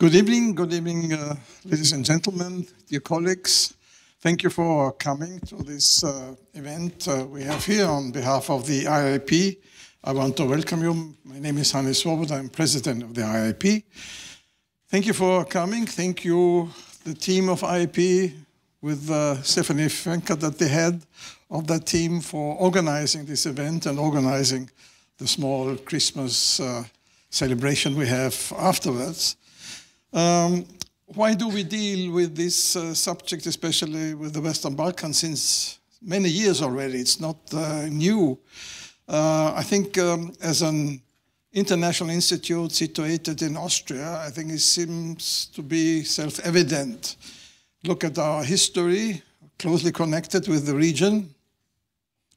Good evening, ladies and gentlemen, dear colleagues. Thank you for coming to this event we have here on behalf of the IIP. I want to welcome you. My name is SWOBODA. I'm president of the IIP. Thank you for coming. Thank you, the team of IIP, with Stephanie Venkat at the head of that team, for organizing this event and organizing the small Christmas celebration we have afterwards. Why do we deal with this subject, especially with the Western Balkans, since many years already? It's not new. I think as an international institute situated in Austria, I think it seems to be self-evident. Look at our history, closely connected with the region,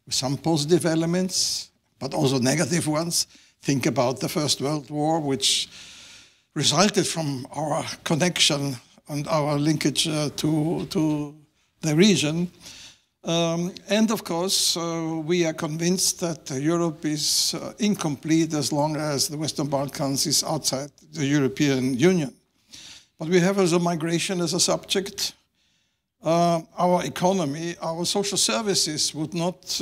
with some positive elements, but also negative ones. Think about the First World War, which resulted from our connection and our linkage to the region. And of course, we are convinced that Europe is incomplete as long as the Western Balkans is outside the European Union. But we have also migration as a subject. Our economy, our social services would not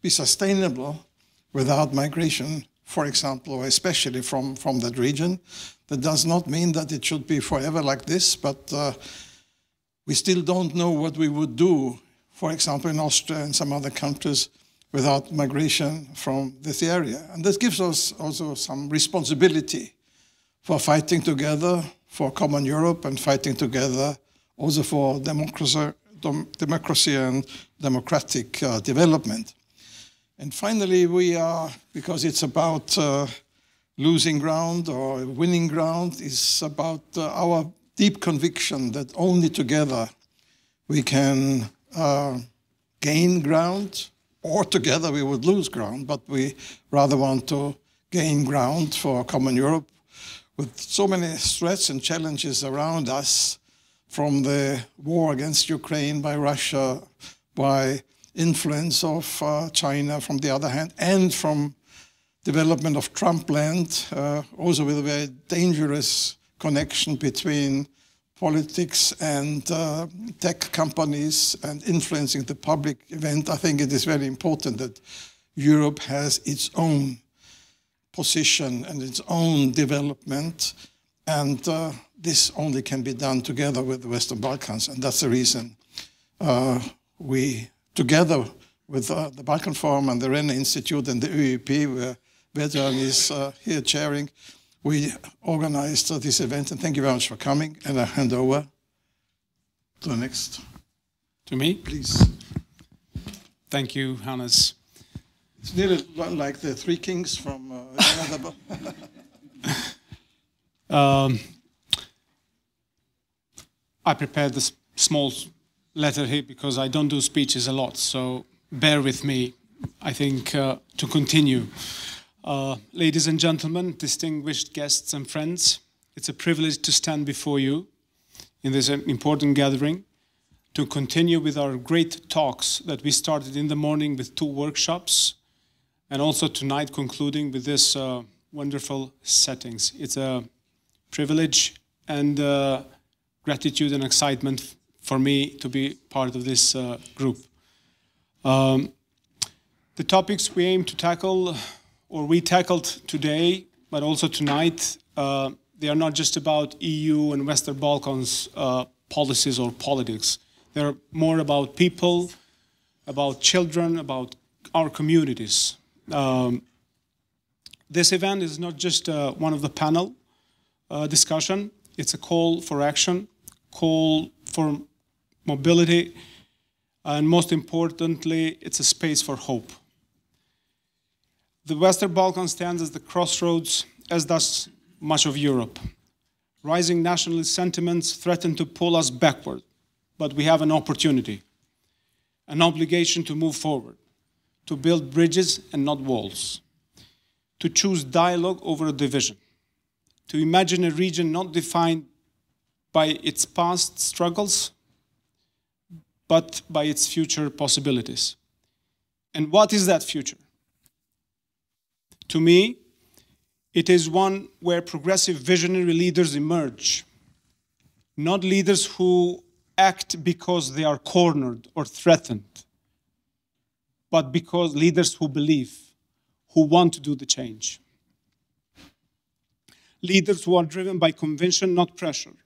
be sustainable without migration, for example, or especially from that region. That does not mean that it should be forever like this, but we still don't know what we would do, for example, in Austria and some other countries, without migration from this area. And this gives us also some responsibility for fighting together for common Europe and fighting together also for democracy and democratic development. And finally, we are, because it's about losing ground or winning ground, is about our deep conviction that only together we can gain ground, or together we would lose ground, but we rather want to gain ground for common Europe with so many threats and challenges around us, from the war against Ukraine by Russia, by influence of China from the other hand, and from development of Trump land, also with a very dangerous connection between politics and tech companies and influencing the public event. I think it is very important that Europe has its own position and its own development, and this only can be done together with the Western Balkans, and that's the reason we, together with the Balkan Forum and the Karl-Renner-Institut and the ÖIP, where VEDRAN is here chairing, we organized this event, and thank you very much for coming. And I hand over to the next. To me? Please. Thank you, Hannes. It's nearly like the Three Kings from another book. I prepared this small letter here because I don't do speeches a lot, so bear with me, I think, to continue. Ladies and gentlemen, distinguished guests and friends, it's a privilege to stand before you in this important gathering, to continue with our great talks that we started in the morning with 2 workshops, and also tonight concluding with this wonderful settings. It's a privilege and gratitude and excitement for me to be part of this group. The topics we aim to tackle, or we tackled today, but also tonight, they are not just about EU and Western Balkans policies or politics. They're more about people, about children, about our communities. This event is not just one of the panel discussion, it's a call for action, call for mobility, and most importantly, it's a space for hope. The Western Balkans stands as the crossroads, as does much of Europe. Rising nationalist sentiments threaten to pull us backward, but we have an opportunity, an obligation to move forward, to build bridges and not walls, to choose dialogue over division, to imagine a region not defined by its past struggles, but by its future possibilities. And what is that future? To me, It is one where progressive visionary leaders emerge, not leaders who act because they are cornered or threatened, but because leaders who believe, who want to do the change. Leaders who are driven by conviction, not pressure.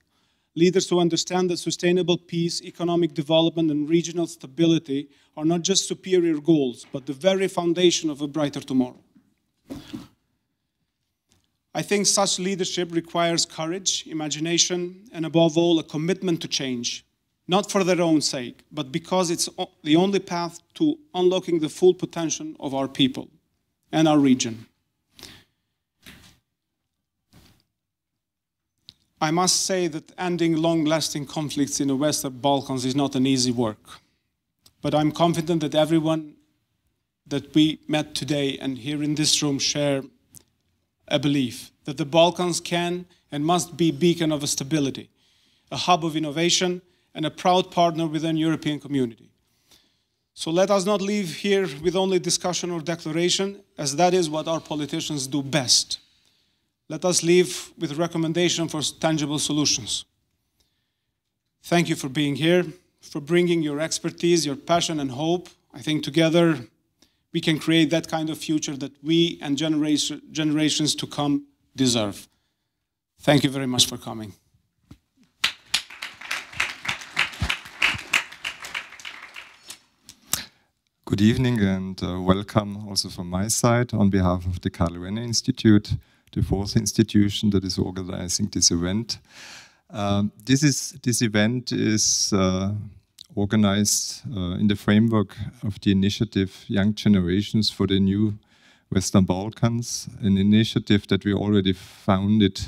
Leaders who understand that sustainable peace, economic development, and regional stability are not just superior goals, but the very foundation of a brighter tomorrow. I think such leadership requires courage, imagination, and above all, a commitment to change, not for their own sake, but because it's the only path to unlocking the full potential of our people and our region. I must say that ending long-lasting conflicts in the Western Balkans is not an easy work. But I'm confident that everyone that we met today and here in this room share a belief that the Balkans can and must be a beacon of stability, a hub of innovation, and a proud partner within the European community. So let us not leave here with only discussion or declaration, as that is what our politicians do best. Let us leave with a recommendation for tangible solutions. Thank you for being here, for bringing your expertise, your passion and hope. I think together we can create that kind of future that we and generations to come deserve. Thank you very much for coming. Good evening and welcome also from my side on behalf of the Karl-Renner-Institut, the fourth institution that is organizing this event. This event is organized in the framework of the initiative Young Generations for the New Western Balkans, an initiative that we already founded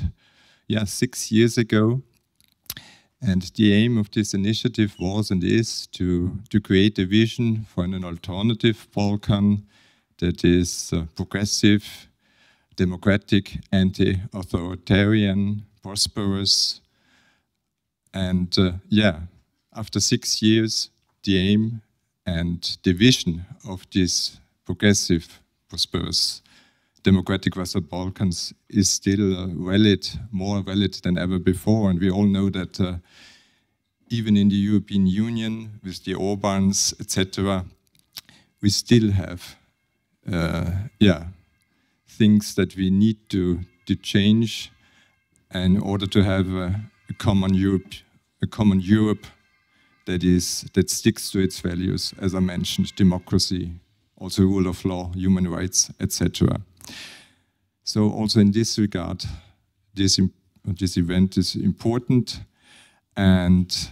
6 years ago. And the aim of this initiative was and is to create a vision for an alternative Balkan that is progressive, democratic, anti-authoritarian, prosperous. And after 6 years, the aim and the vision of this progressive, prosperous, democratic Western Balkans is still valid, more valid than ever before. And we all know that even in the European Union, with the Orbans, etc., we still have things that we need to change in order to have a common Europe that sticks to its values, as I mentioned, democracy, also rule of law, human rights, etc. So also in this regard, this event is important, and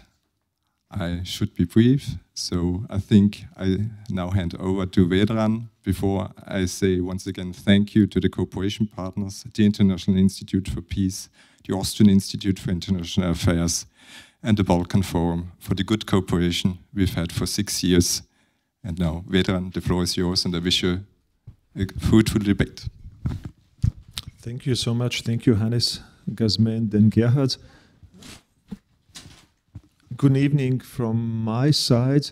I should be brief. So I think I now hand over to VEDRAN before I say once again thank you to the cooperation partners, the International Institute for Peace, the Austrian Institute for International Affairs, and the Balkan Forum for the good cooperation we've had for 6 years. And now, VEDRAN, the floor is yours, and I wish you a fruitful debate. Thank you so much. Thank you, Hannes, GAZMEND, and Gerhard. Good evening from my side.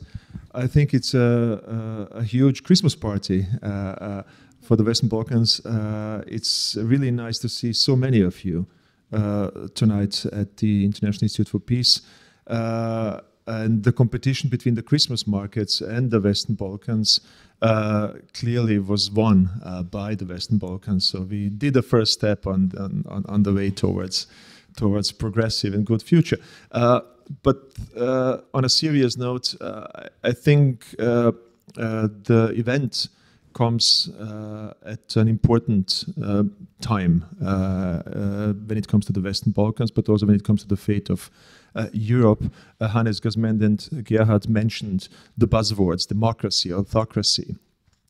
I think it's a huge Christmas party for the Western Balkans. It's really nice to see so many of you tonight at the International Institute for Peace. And the competition between the Christmas markets and the Western Balkans clearly was won by the Western Balkans. So we did a first step on the way towards progressive and good future. But on a serious note, I think the event comes at an important time when it comes to the Western Balkans, but also when it comes to the fate of Europe. Hannes, GAZMEND, and Gerhard mentioned the buzzwords: democracy, autocracy,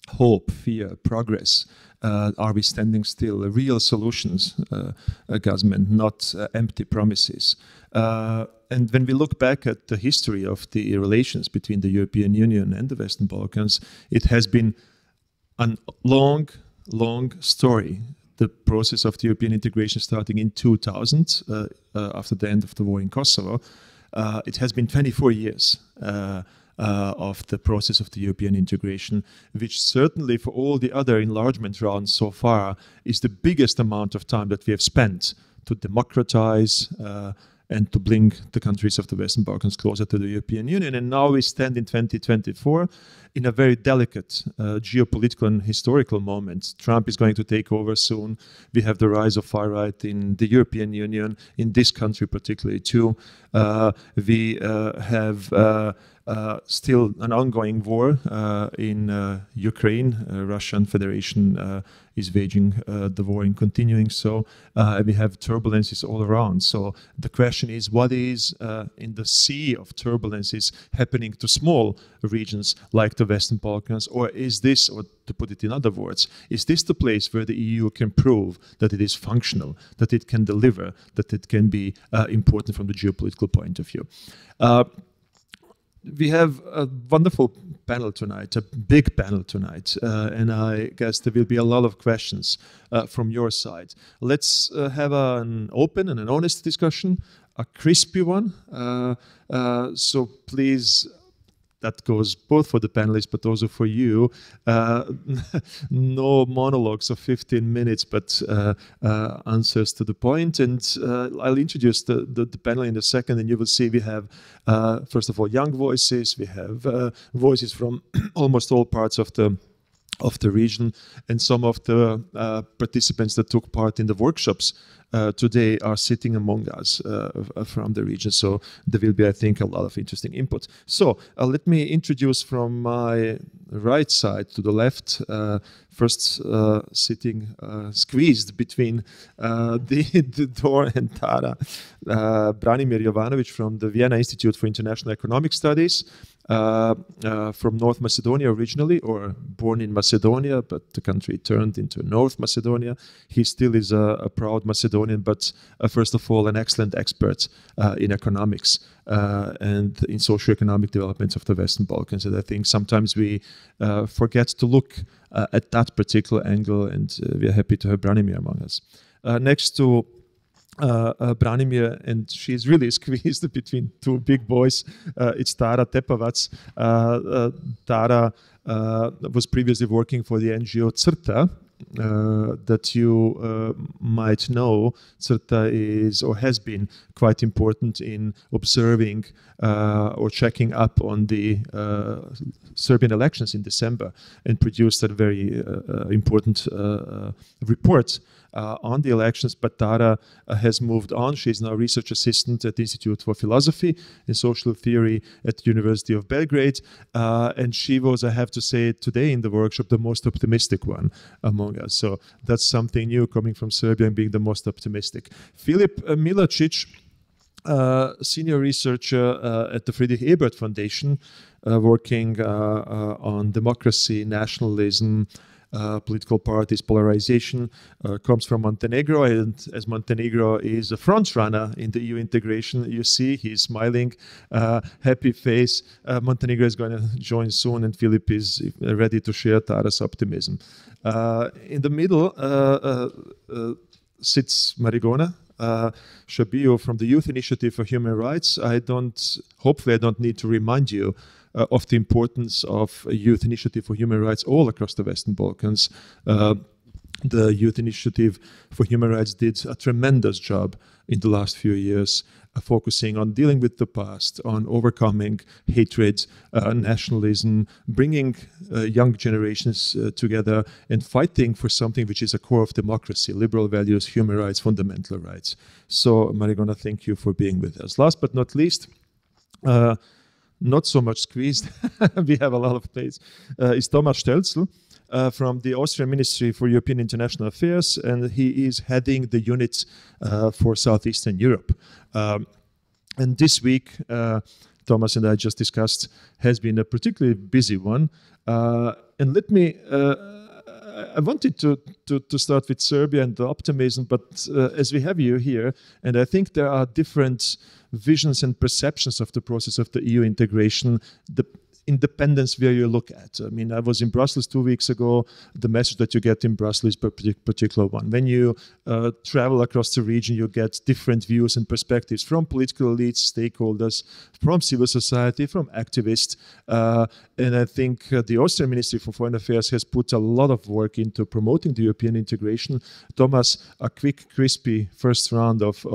hope, fear, progress. Are we standing still? Real solutions, GAZMEND, not empty promises. And when we look back at the history of the relations between the European Union and the Western Balkans, it has been a long story. The process of the European integration starting in 2000, after the end of the war in Kosovo. It has been 24 years of the process of the European integration, which certainly for all the other enlargement rounds so far is the biggest amount of time that we have spent to democratize and to bring the countries of the Western Balkans closer to the European Union. And now we stand in 2024 in a very delicate geopolitical and historical moment. Trump is going to take over soon. We have the rise of far right in the European Union, in this country particularly too. We have still an ongoing war in Ukraine. Russian Federation is waging the war and continuing so. We have turbulences all around. So the question is, what is in the sea of turbulences happening to small regions like the Western Balkans? Or is this, or to put it in other words, is this the place where the EU can prove that it is functional, that it can deliver, that it can be important from the geopolitical point of view? We have a wonderful panel tonight, a big panel tonight, and I guess there will be a lot of questions from your side. Let's have an open and an honest discussion, a crispy one. So please, that goes both for the panelists, but also for you. No monologues of 15 minutes, but answers to the point. And I'll introduce the panel in a second, and you will see we have, first of all, young voices. We have voices from almost all parts of the region, and some of the participants that took part in the workshops today are sitting among us from the region. So there will be, I think, a lot of interesting input. So let me introduce from my right side to the left, first sitting squeezed between the door and Tara, BRANIMIR JOVANOVIĆ from the Vienna Institute for International Economic Studies, from North Macedonia originally, or born in Macedonia, but the country turned into North Macedonia. He still is a proud Macedonian, but first of all, an excellent expert in economics and in socioeconomic developments of the Western Balkans. And I think sometimes we forget to look at that particular angle, and we are happy to have Branimir among us. Next to Branimir, and she's really squeezed between two big boys. It's Tara TEPAVAC. Tara was previously working for the NGO CRTA, that you might know. CRTA is or has been quite important in observing or checking up on the Serbian elections in December, and produced a very important report on the elections. But Tara has moved on. She's now research assistant at the Institute for Philosophy and Social Theory at the University of Belgrade. And she was, I have to say, today in the workshop, the most optimistic one among us. So that's something new coming from Serbia and being the most optimistic. FILIP MILAČIĆ, senior researcher at the Friedrich Ebert Foundation, working on democracy, nationalism, political parties, polarization, comes from Montenegro, and as Montenegro is a front runner in the EU integration, you see he's smiling, happy face. Montenegro is going to join soon, and Filip is ready to share Tara's optimism. In the middle sits Marigona, SHABIU from the Youth Initiative for Human Rights. Hopefully I don't need to remind you of the importance of a youth initiative for human rights all across the Western Balkans. The Youth Initiative for Human Rights did a tremendous job in the last few years, focusing on dealing with the past, on overcoming hatred, nationalism, bringing young generations together and fighting for something which is a core of democracy, liberal values, human rights, fundamental rights. So, Marigona, thank you for being with us. Last but not least, not so much squeezed, we have a lot of place, is Thomas STÖLZL from the Austrian Ministry for European International Affairs, and he is heading the unit for Southeastern Europe. And this week, Thomas and I just discussed, has been a particularly busy one. And let me, I wanted to start with Serbia and the optimism, but as we have you here, and I think there are different visions and perceptions of the process of the EU integration. independence where you look at. I mean, I was in Brussels 2 weeks ago. The message that you get in Brussels is a particular one. When you travel across the region, you get different views and perspectives from political elites, stakeholders, from civil society, from activists. And I think the Austrian Ministry for Foreign Affairs has put a lot of work into promoting the European integration. Thomas, a quick, crispy first round of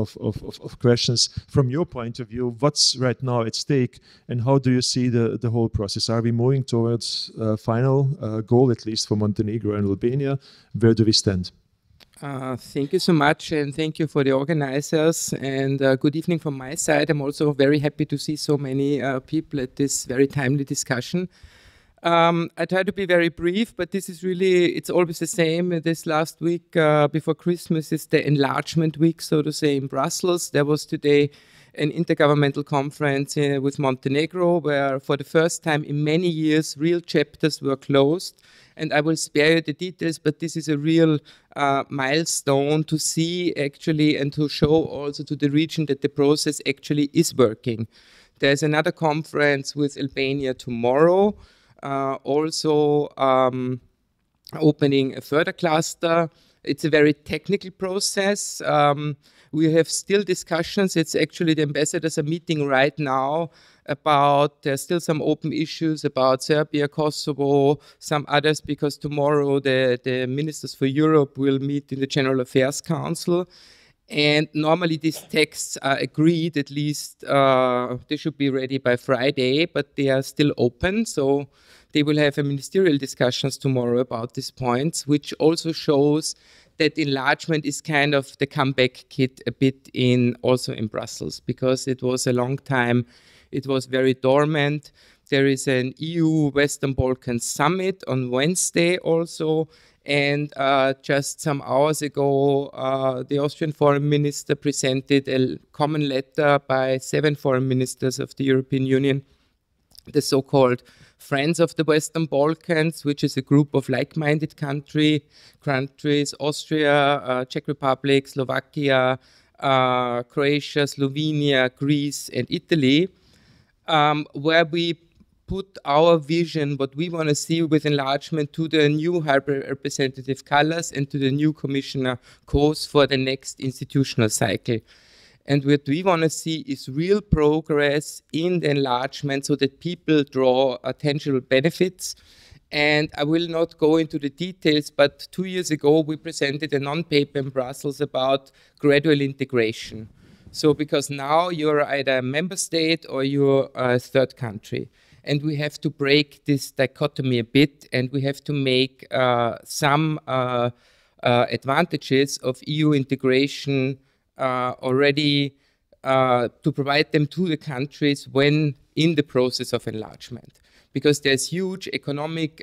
questions. From your point of view, what's right now at stake, and how do you see the whole process? Are we moving towards a final goal, at least for Montenegro and Albania? Where do we stand? Thank you so much, and thank you for the organizers, and good evening from my side. I'm also very happy to see so many people at this very timely discussion. I try to be very brief, but this is really, it's always the same. This last week before Christmas is the enlargement week, so to say, in Brussels. There was today an intergovernmental conference with Montenegro, where for the first time in many years, real chapters were closed. And I will spare you the details, but this is a real milestone to see actually, and to show also to the region that the process actually is working. There's another conference with Albania tomorrow, also opening a further cluster. It's a very technical process. We have still discussions. It's actually the ambassadors are meeting right now about, there's still some open issues about Serbia, Kosovo, some others, because tomorrow the Ministers for Europe will meet in the General Affairs Council. And normally these texts are agreed, at least they should be ready by Friday, but they are still open. So they will have a ministerial discussions tomorrow about these points, which also shows that enlargement is kind of the comeback kit a bit also in Brussels, because it was a long time, it was very dormant. There is an EU Western Balkans summit on Wednesday also, and just some hours ago, the Austrian foreign minister presented a common letter by 7 foreign ministers of the European Union, the so-called Friends of the Western Balkans, which is a group of like-minded countries, Austria, Czech Republic, Slovakia, Croatia, Slovenia, Greece, and Italy, where we put our vision, what we want to see with enlargement, to the new High Representative Kallas and to the new Commissioner Kos for the next institutional cycle. And what we want to see is real progress in the enlargement so that people draw tangible benefits. And I will not go into the details, but 2 years ago we presented a non-paper in Brussels about gradual integration. So because now you're either a member state or you're a third country. And we have to break this dichotomy a bit, and we have to make some advantages of EU integration already to provide them to the countries when in the process of enlargement. Because there's huge economic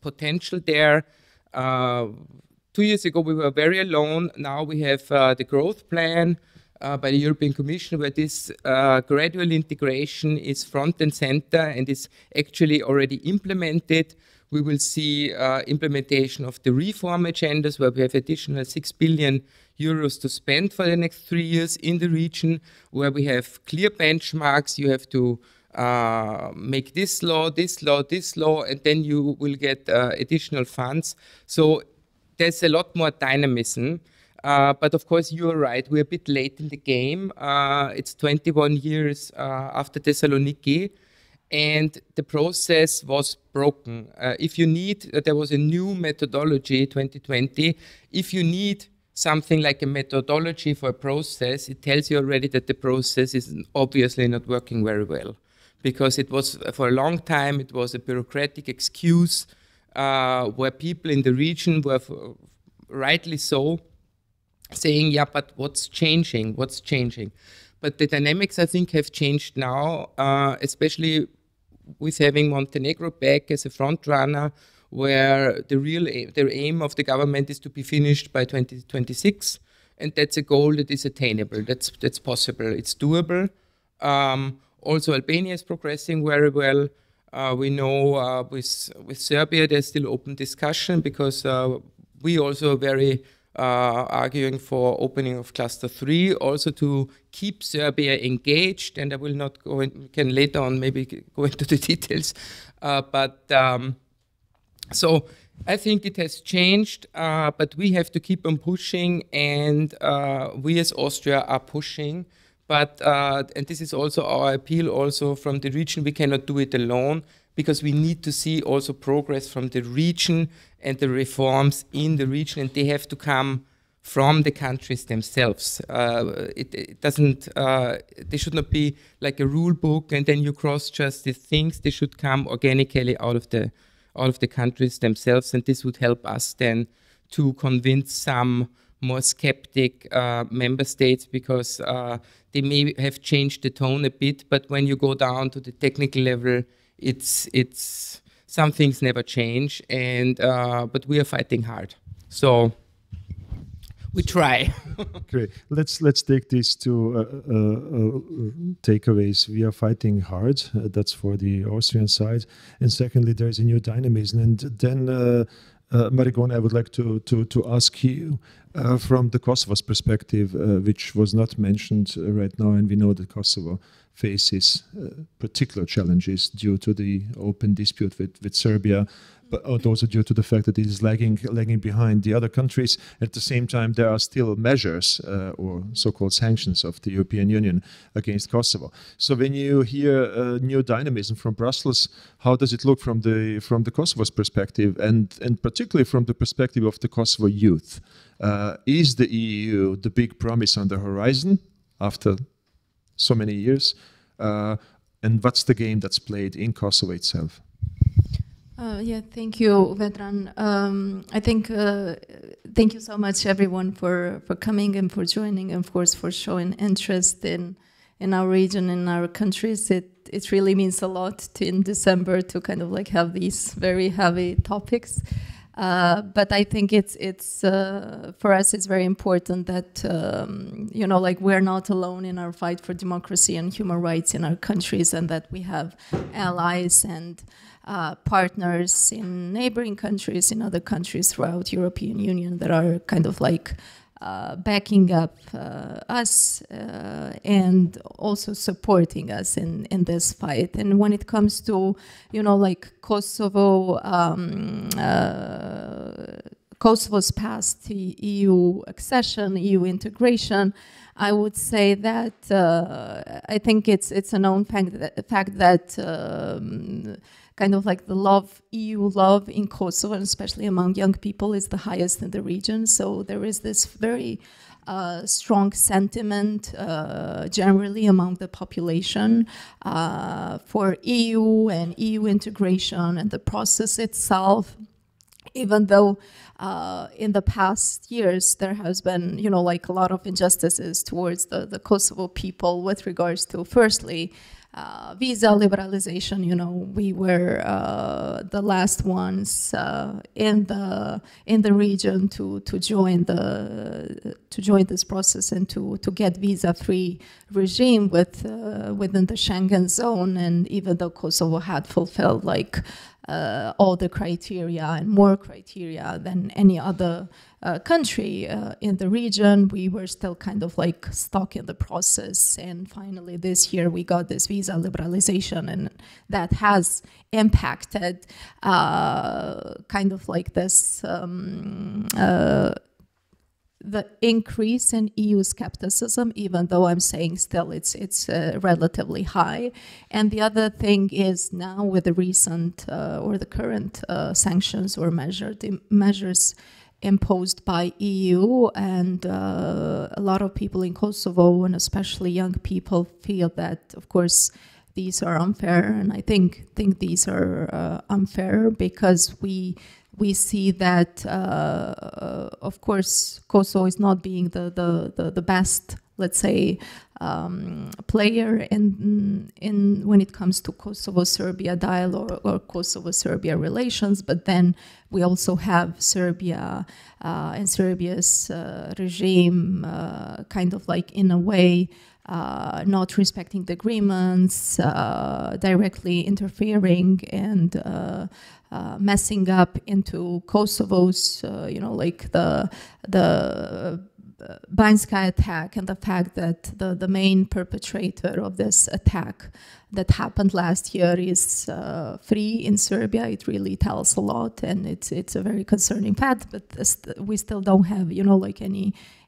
potential there. 2 years ago we were very alone. Now we have the growth plan by the European Commission, where this gradual integration is front and center and is actually already implemented. We will see implementation of the reform agendas, where we have additional 6 billion euros to spend for the next 3 years in the region, where we have clear benchmarks. You have to make this law, this law, this law, and then you will get additional funds. So there's a lot more dynamism. But of course, you're right, we're a bit late in the game. It's 21 years after Thessaloniki, and the process was broken. If you need, there was a new methodology, 2020. If you need something like a methodology for a process, it tells you already that the process is obviously not working very well. Because it was, for a long time, it was a bureaucratic excuse where people in the region were, rightly so, saying, yeah, but what's changing? What's changing? But the dynamics, I think, have changed now, especially with having Montenegro back as a front runner, where the aim of the government is to be finished by 2026, and that's a goal that is attainable. That's possible. It's doable. Also, Albania is progressing very well. We know with Serbia there's still open discussion, because we also are very arguing for opening of cluster 3, also to keep Serbia engaged, and I will not go in, we can later on maybe go into the details, so I think it has changed, but we have to keep on pushing, and we as Austria are pushing, but, and this is also our appeal also from the region, we cannot do it alone, because we need to see also progress from the region and the reforms in the region, and they have to come from the countries themselves. It doesn't, they should not be like a rule book and then you cross just these things. They should come organically out of the countries themselves, and this would help us then to convince some more skeptic member states, because they may have changed the tone a bit, but when you go down to the technical level, it's some things never change, and but we are fighting hard. So we try. Great. Let's take these two takeaways. We are fighting hard. That's for the Austrian side, and secondly, there is a new dynamism. And then, Marigona, I would like to ask you from the Kosovo's perspective, which was not mentioned right now, and we know that Kosovo faces particular challenges due to the open dispute with Serbia, but also due to the fact that it is lagging behind the other countries. At the same time, there are still measures or so-called sanctions of the European Union against Kosovo. So when you hear new dynamism from Brussels, how does it look from the Kosovo's perspective, and particularly from the perspective of the Kosovo youth? Is the EU the big promise on the horizon after so many years, and what's the game that's played in Kosovo itself? Yeah, thank you, VEDRAN. I think thank you so much, everyone, for coming and for joining, and of course for showing interest in our region, in our countries. It really means a lot in December to kind of like have these very heavy topics. But I think it's for us it's very important that you know, like, we're not alone in our fight for democracy and human rights in our countries, and that we have allies and partners in neighboring countries, in other countries throughout European Union that are kind of like backing up us and also supporting us in this fight. And when it comes to, you know, like Kosovo, Kosovo's past EU accession, EU integration, I would say that I think it's a known fact that kind of like the EU love in Kosovo, and especially among young people, is the highest in the region. So there is this very strong sentiment generally among the population for EU and EU integration and the process itself, even though in the past years there has been, you know, like a lot of injustices towards the Kosovo people with regards to, firstly, visa liberalization. You know, we were the last ones in the region to join this process and to get visa-free regime within the Schengen zone. And even though Kosovo had fulfilled like all the criteria and more criteria than any other country in the region, we were still kind of like stuck in the process. And finally this year we got this visa liberalization, and that has impacted kind of like this the increase in EU skepticism, even though I'm saying still it's relatively high. And the other thing is, now with the recent or the current sanctions or measures imposed by EU, and a lot of people in Kosovo, and especially young people, feel that, of course, these are unfair. And I think these are unfair because we see that, of course, Kosovo is not being the best, let's say, player in when it comes to Kosovo-Serbia dialogue or Kosovo-Serbia relations. But then we also have Serbia and Serbia's regime kind of like, in a way, not respecting the agreements, directly interfering and messing up into Kosovo's, like the Banjska attack, and the fact that the main perpetrator of this attack that happened last year is free in Serbia. It really tells a lot, and it's a very concerning fact. But we still don't have, like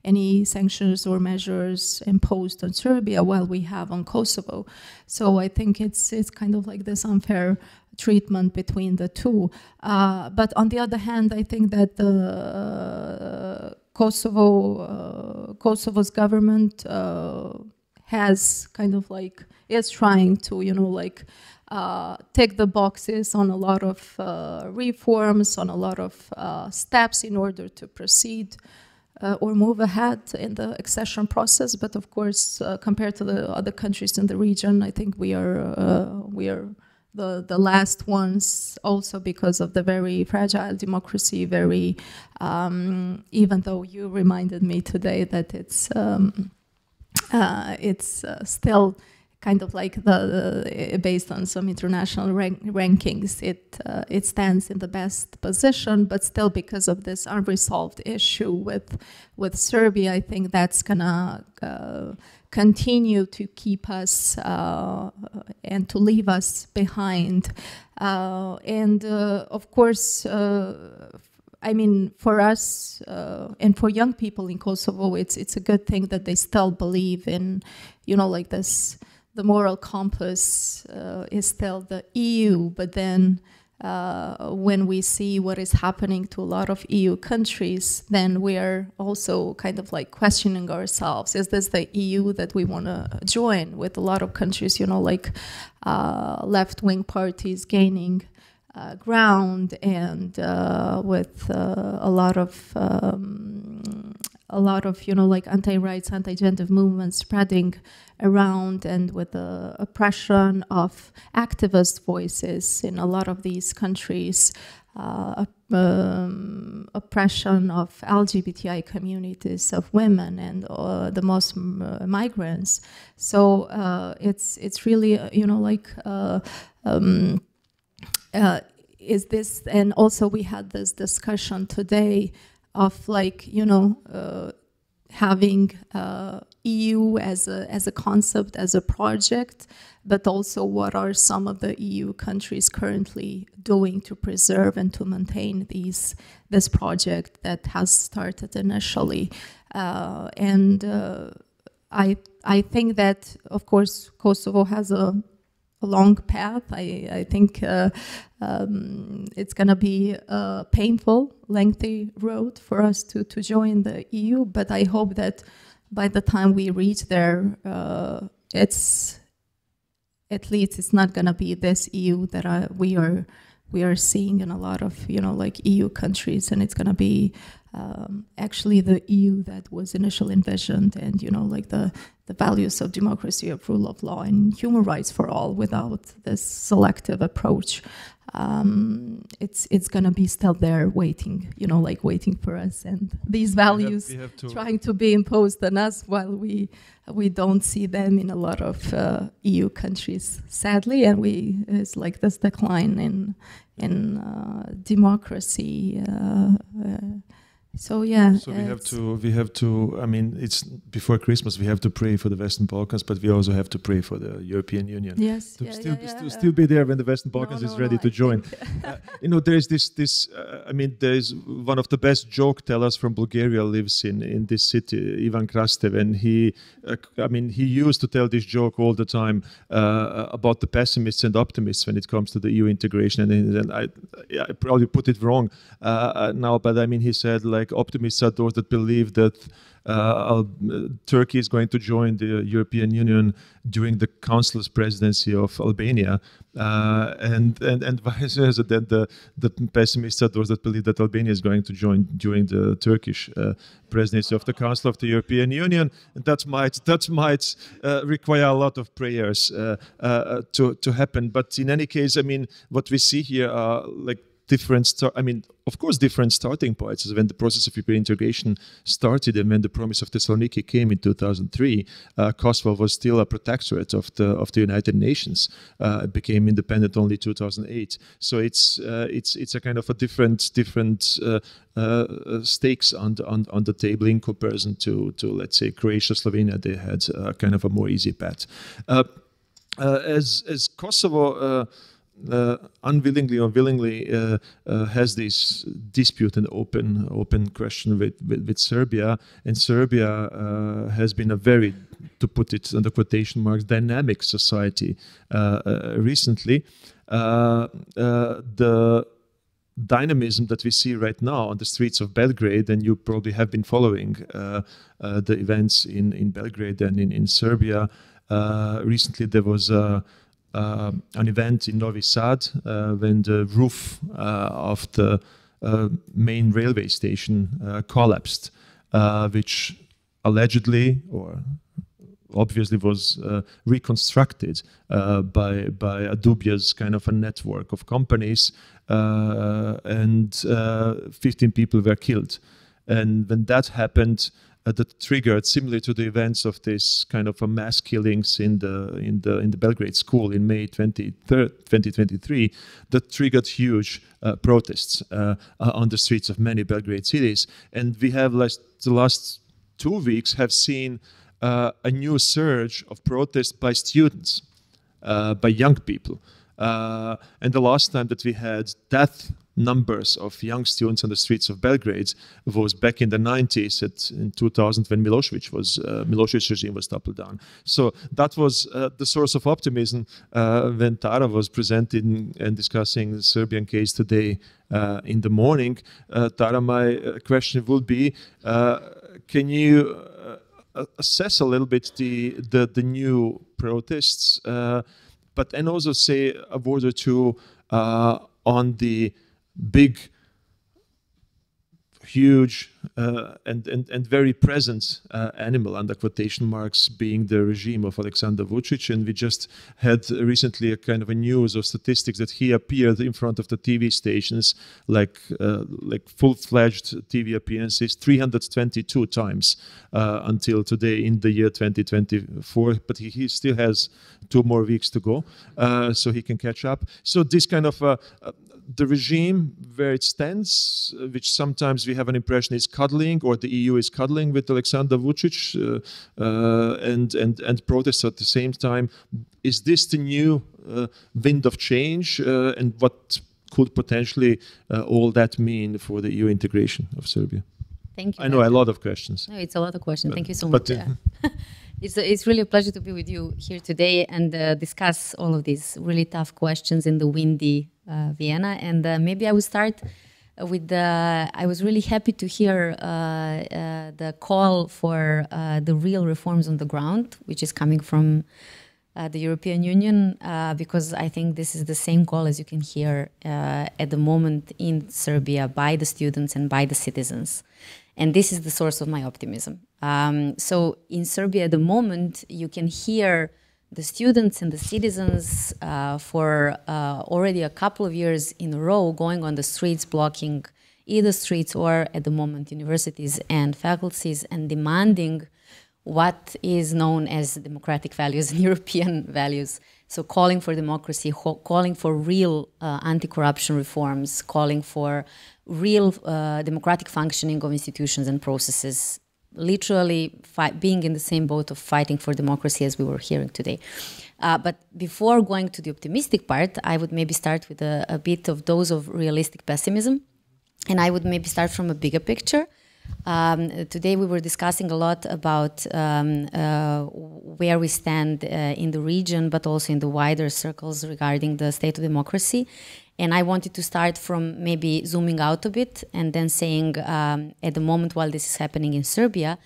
any sanctions or measures imposed on Serbia while we have on Kosovo. So I think it's kind of like this unfair treatment between the two. But on the other hand, I think that the Kosovo's government has kind of like is trying to tick the boxes on a lot of reforms, on a lot of steps in order to proceed or move ahead in the accession process. But of course, compared to the other countries in the region, I think we are the last ones, also because of the very fragile democracy, very, even though you reminded me today that it's still kind of like based on some international rankings, it stands in the best position, but still because of this unresolved issue with Serbia, I think that's gonna continue to keep us and to leave us behind. And of course, I mean, for us and for young people in Kosovo, it's a good thing that they still believe in, like this. The moral compass is still the EU, but then when we see what is happening to a lot of EU countries, then we are also kind of like questioning ourselves. Is this the EU that we want to join, with a lot of countries, like left-wing parties gaining ground, and with a lot of like anti-rights, anti-gender movements spreading around, and with the oppression of activist voices in a lot of these countries, oppression of LGBTI communities, of women, and the Muslim migrants. So it's really, is this, and also we had this discussion today of like, having EU as a concept, as a project, but also what are some of the EU countries currently doing to preserve and to maintain this project that has started initially. And I think that, of course, Kosovo has a long path. I think it's going to be a painful, lengthy road for us to join the EU, but I hope that by the time we reach there, at least it's not going to be this EU that we are seeing in a lot of like EU countries, and it's going to be actually the EU that was initially envisioned, and like the values of democracy, of rule of law, and human rights for all, without this selective approach. It's going to be still there waiting, like waiting for us, and these values trying to be imposed on us, while we don't see them in a lot of EU countries, sadly, and it's like this decline in democracy. So yeah. So we have to. I mean, it's before Christmas. We have to pray for the Western Balkans, but we also have to pray for the European Union. Yes. To still be there when the Western Balkans is ready to join. There is this. I mean, there is one of the best joke tellers from Bulgaria lives in this city, Ivan Krastev, and he used to tell this joke all the time about the pessimists and optimists when it comes to the EU integration. And I probably put it wrong now, but I mean, he said, like, optimists are those that believe that Turkey is going to join the European Union during the Council's presidency of Albania, and vice versa. Then the pessimists are those that believe that Albania is going to join during the Turkish presidency of the Council of the European Union. And that might require a lot of prayers to happen. But in any case, I mean, what we see here are like different of course, different starting points. When the process of European integration started and when the promise of Thessaloniki came in 2003, Kosovo was still a protectorate of the United Nations. It became independent only 2008. So it's a kind of a different stakes on the table in comparison to let's say Croatia, Slovenia. They had kind of a more easy path. As Kosovo unwillingly or willingly has this dispute and open question with Serbia, and Serbia has been a very, to put it under quotation marks, dynamic society recently. The dynamism that we see right now on the streets of Belgrade, and you probably have been following the events in Belgrade and in Serbia. Recently there was an event in Novi Sad when the roof of the main railway station collapsed, which allegedly or obviously was reconstructed by a dubious kind of a network of companies, and 15 people were killed. And when that happened, that triggered, similar to the events of this kind of a mass killings in the Belgrade school in May 2023, that triggered huge protests on the streets of many Belgrade cities. And we have, like, the last 2 weeks have seen a new surge of protests by students, by young people. And the last time that we had death numbers of young students on the streets of Belgrade was back in the 90s, in 2000, when Milošević's regime was toppled down. So that was the source of optimism when Tara was presenting and discussing the Serbian case today in the morning. Tara, my question would be, can you assess a little bit the new protests, and also say a word or two on the big, huge, and very present animal, under quotation marks, being the regime of Aleksandar Vučić. And we just had recently a kind of a news or statistics that he appeared in front of the TV stations, like full-fledged TV appearances, 322 times until today in the year 2024. But he still has 2 more weeks to go, so he can catch up. So this kind of the regime where it stands, which sometimes we have an impression is cuddling, or the EU is cuddling with Aleksandar Vučić, and protests at the same time. Is this the new wind of change, and what could potentially all that mean for the EU integration of Serbia? Thank you. I know a lot of questions. No, it's a lot of questions. Thank you so much. It's really a pleasure to be with you here today and discuss all of these really tough questions in the windy Vienna. And maybe I will start with I was really happy to hear the call for the real reforms on the ground, which is coming from the European Union, because I think this is the same call as you can hear at the moment in Serbia by the students and by the citizens. And this is the source of my optimism. So in Serbia at the moment, you can hear the students and the citizens for already a couple of years in a row going on the streets, blocking either streets or at the moment universities and faculties, and demanding what is known as democratic values and European values. So calling for democracy, calling for real anti-corruption reforms, calling for real democratic functioning of institutions and processes, literally being in the same boat of fighting for democracy as we were hearing today. But before going to the optimistic part, I would maybe start with a bit of dose of realistic pessimism. And I would maybe start from a bigger picture. Today we were discussing a lot about where we stand in the region, but also in the wider circles regarding the state of democracy. And I wanted to start from maybe zooming out a bit and then saying at the moment while this is happening in Serbia,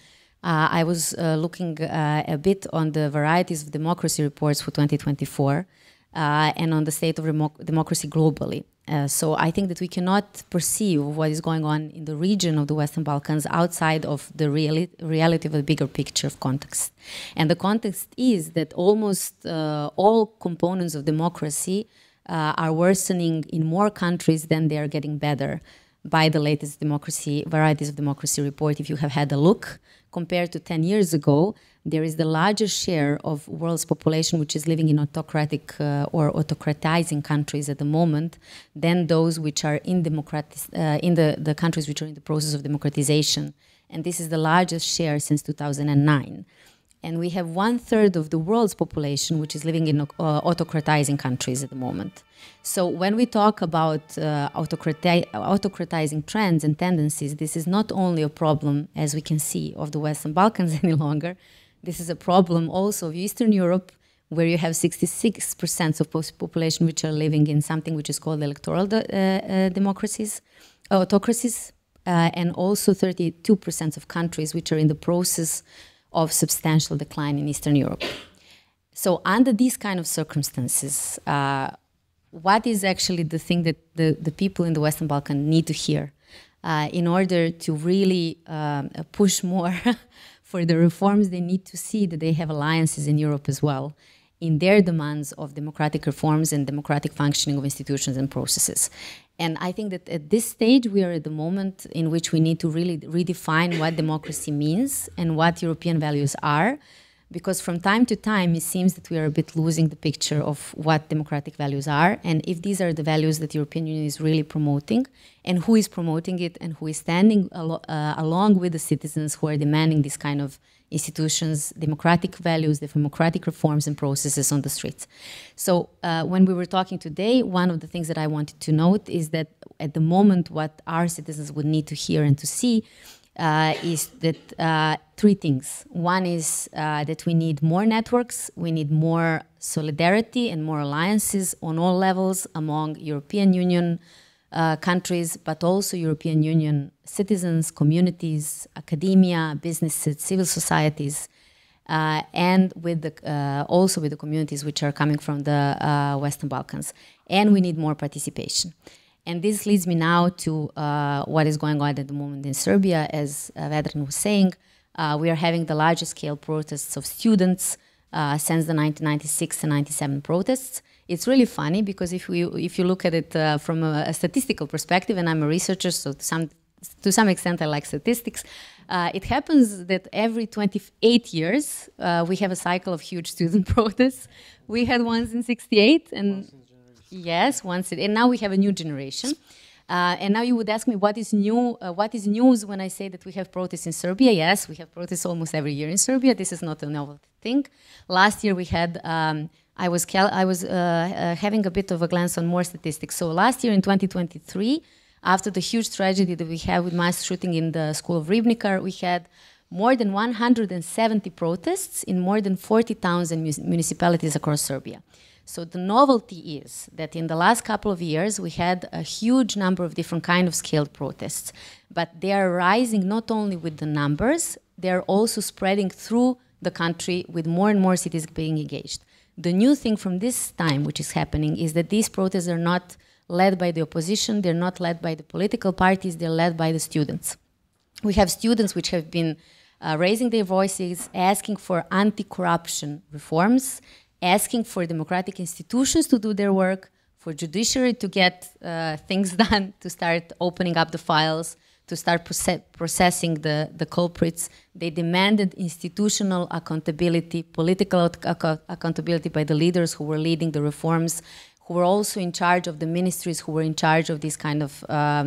I was looking a bit on the varieties of democracy reports for 2024 and on the state of democracy globally. So I think that we cannot perceive what is going on in the region of the Western Balkans outside of the reality of a bigger picture of context. And the context is that almost all components of democracy are worsening in more countries than they are getting better by the latest Varieties of Democracy report. If you have had a look, compared to 10 years ago, there is the largest share of world's population which is living in autocratic or autocratizing countries at the moment than those which are in the countries which are in the process of democratization. And this is the largest share since 2009. And we have 1/3 of the world's population which is living in autocratizing countries at the moment. So when we talk about autocratizing trends and tendencies, this is not only a problem, as we can see, of the Western Balkans any longer. This is a problem also of Eastern Europe, where you have 66% of population which are living in something which is called electoral autocracies, and also 32% of countries which are in the process of substantial decline in Eastern Europe. So under these kind of circumstances, what is actually the thing that the people in the Western Balkan need to hear in order to really push more for the reforms? They need to see that they have alliances in Europe as well in their demands of democratic reforms and democratic functioning of institutions and processes. And I think that at this stage, we are at the moment in which we need to really redefine what democracy means and what European values are, because from time to time, it seems that we are a bit losing the picture of what democratic values are, and if these are the values that the European Union is really promoting, and who is promoting it, and who is standing along with the citizens who are demanding this kind of institutions, democratic values, the democratic reforms and processes on the streets. So when we were talking today, one of the things that I wanted to note is that at the moment what our citizens would need to hear and to see is that three things. One is that we need more networks, we need more solidarity and more alliances on all levels among European Union countries, but also European Union citizens, communities, academia, businesses, civil societies, and with also with the communities which are coming from the Western Balkans. And we need more participation. And this leads me now to what is going on at the moment in Serbia. As Vedran was saying, we are having the largest scale protests of students since the 1996 and 97 protests. It's really funny because if you look at it from a statistical perspective, and I'm a researcher, so to some extent I like statistics, it happens that every 28 years we have a cycle of huge student protests. We had ones in 68, and yes, and now we have a new generation. And now you would ask me, what is new? What is news when I say that we have protests in Serbia? Yes, we have protests almost every year in Serbia. This is not a novel thing. Last year we had, I was having a bit of a glance on more statistics. So last year in 2023, after the huge tragedy that we had with mass shooting in the school of Ribnikar, we had more than 170 protests in more than 40,000 municipalities across Serbia. So the novelty is that in the last couple of years, we had a huge number of different kind of scaled protests, but they are rising not only with the numbers, they are also spreading through the country with more and more cities being engaged. The new thing from this time, which is happening, is that these protests are not led by the opposition, they're not led by the political parties, they're led by the students. We have students which have been raising their voices, asking for anti-corruption reforms, asking for democratic institutions to do their work, for judiciary to get things done, to start opening up the files, to start processing the culprits. They demanded institutional accountability, political accountability by the leaders who were leading the reforms, who were also in charge of the ministries, who were in charge of these kind of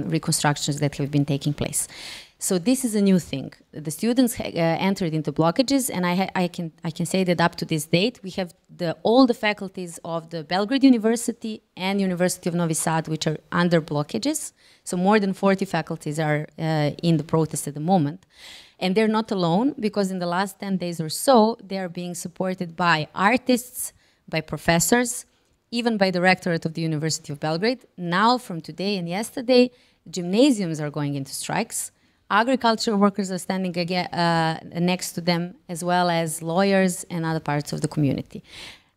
reconstructions that have been taking place. So this is a new thing. The students entered into blockages, and I can say that up to this date, we have all the faculties of the Belgrade University and University of Novi Sad, which are under blockages. So more than 40 faculties are in the protest at the moment. And they're not alone, because in the last 10 days or so, they are being supported by artists, by professors, even by the rectorate of the University of Belgrade. Now, from today and yesterday, gymnasiums are going into strikes. Agricultural workers are standing next to them, as well as lawyers and other parts of the community.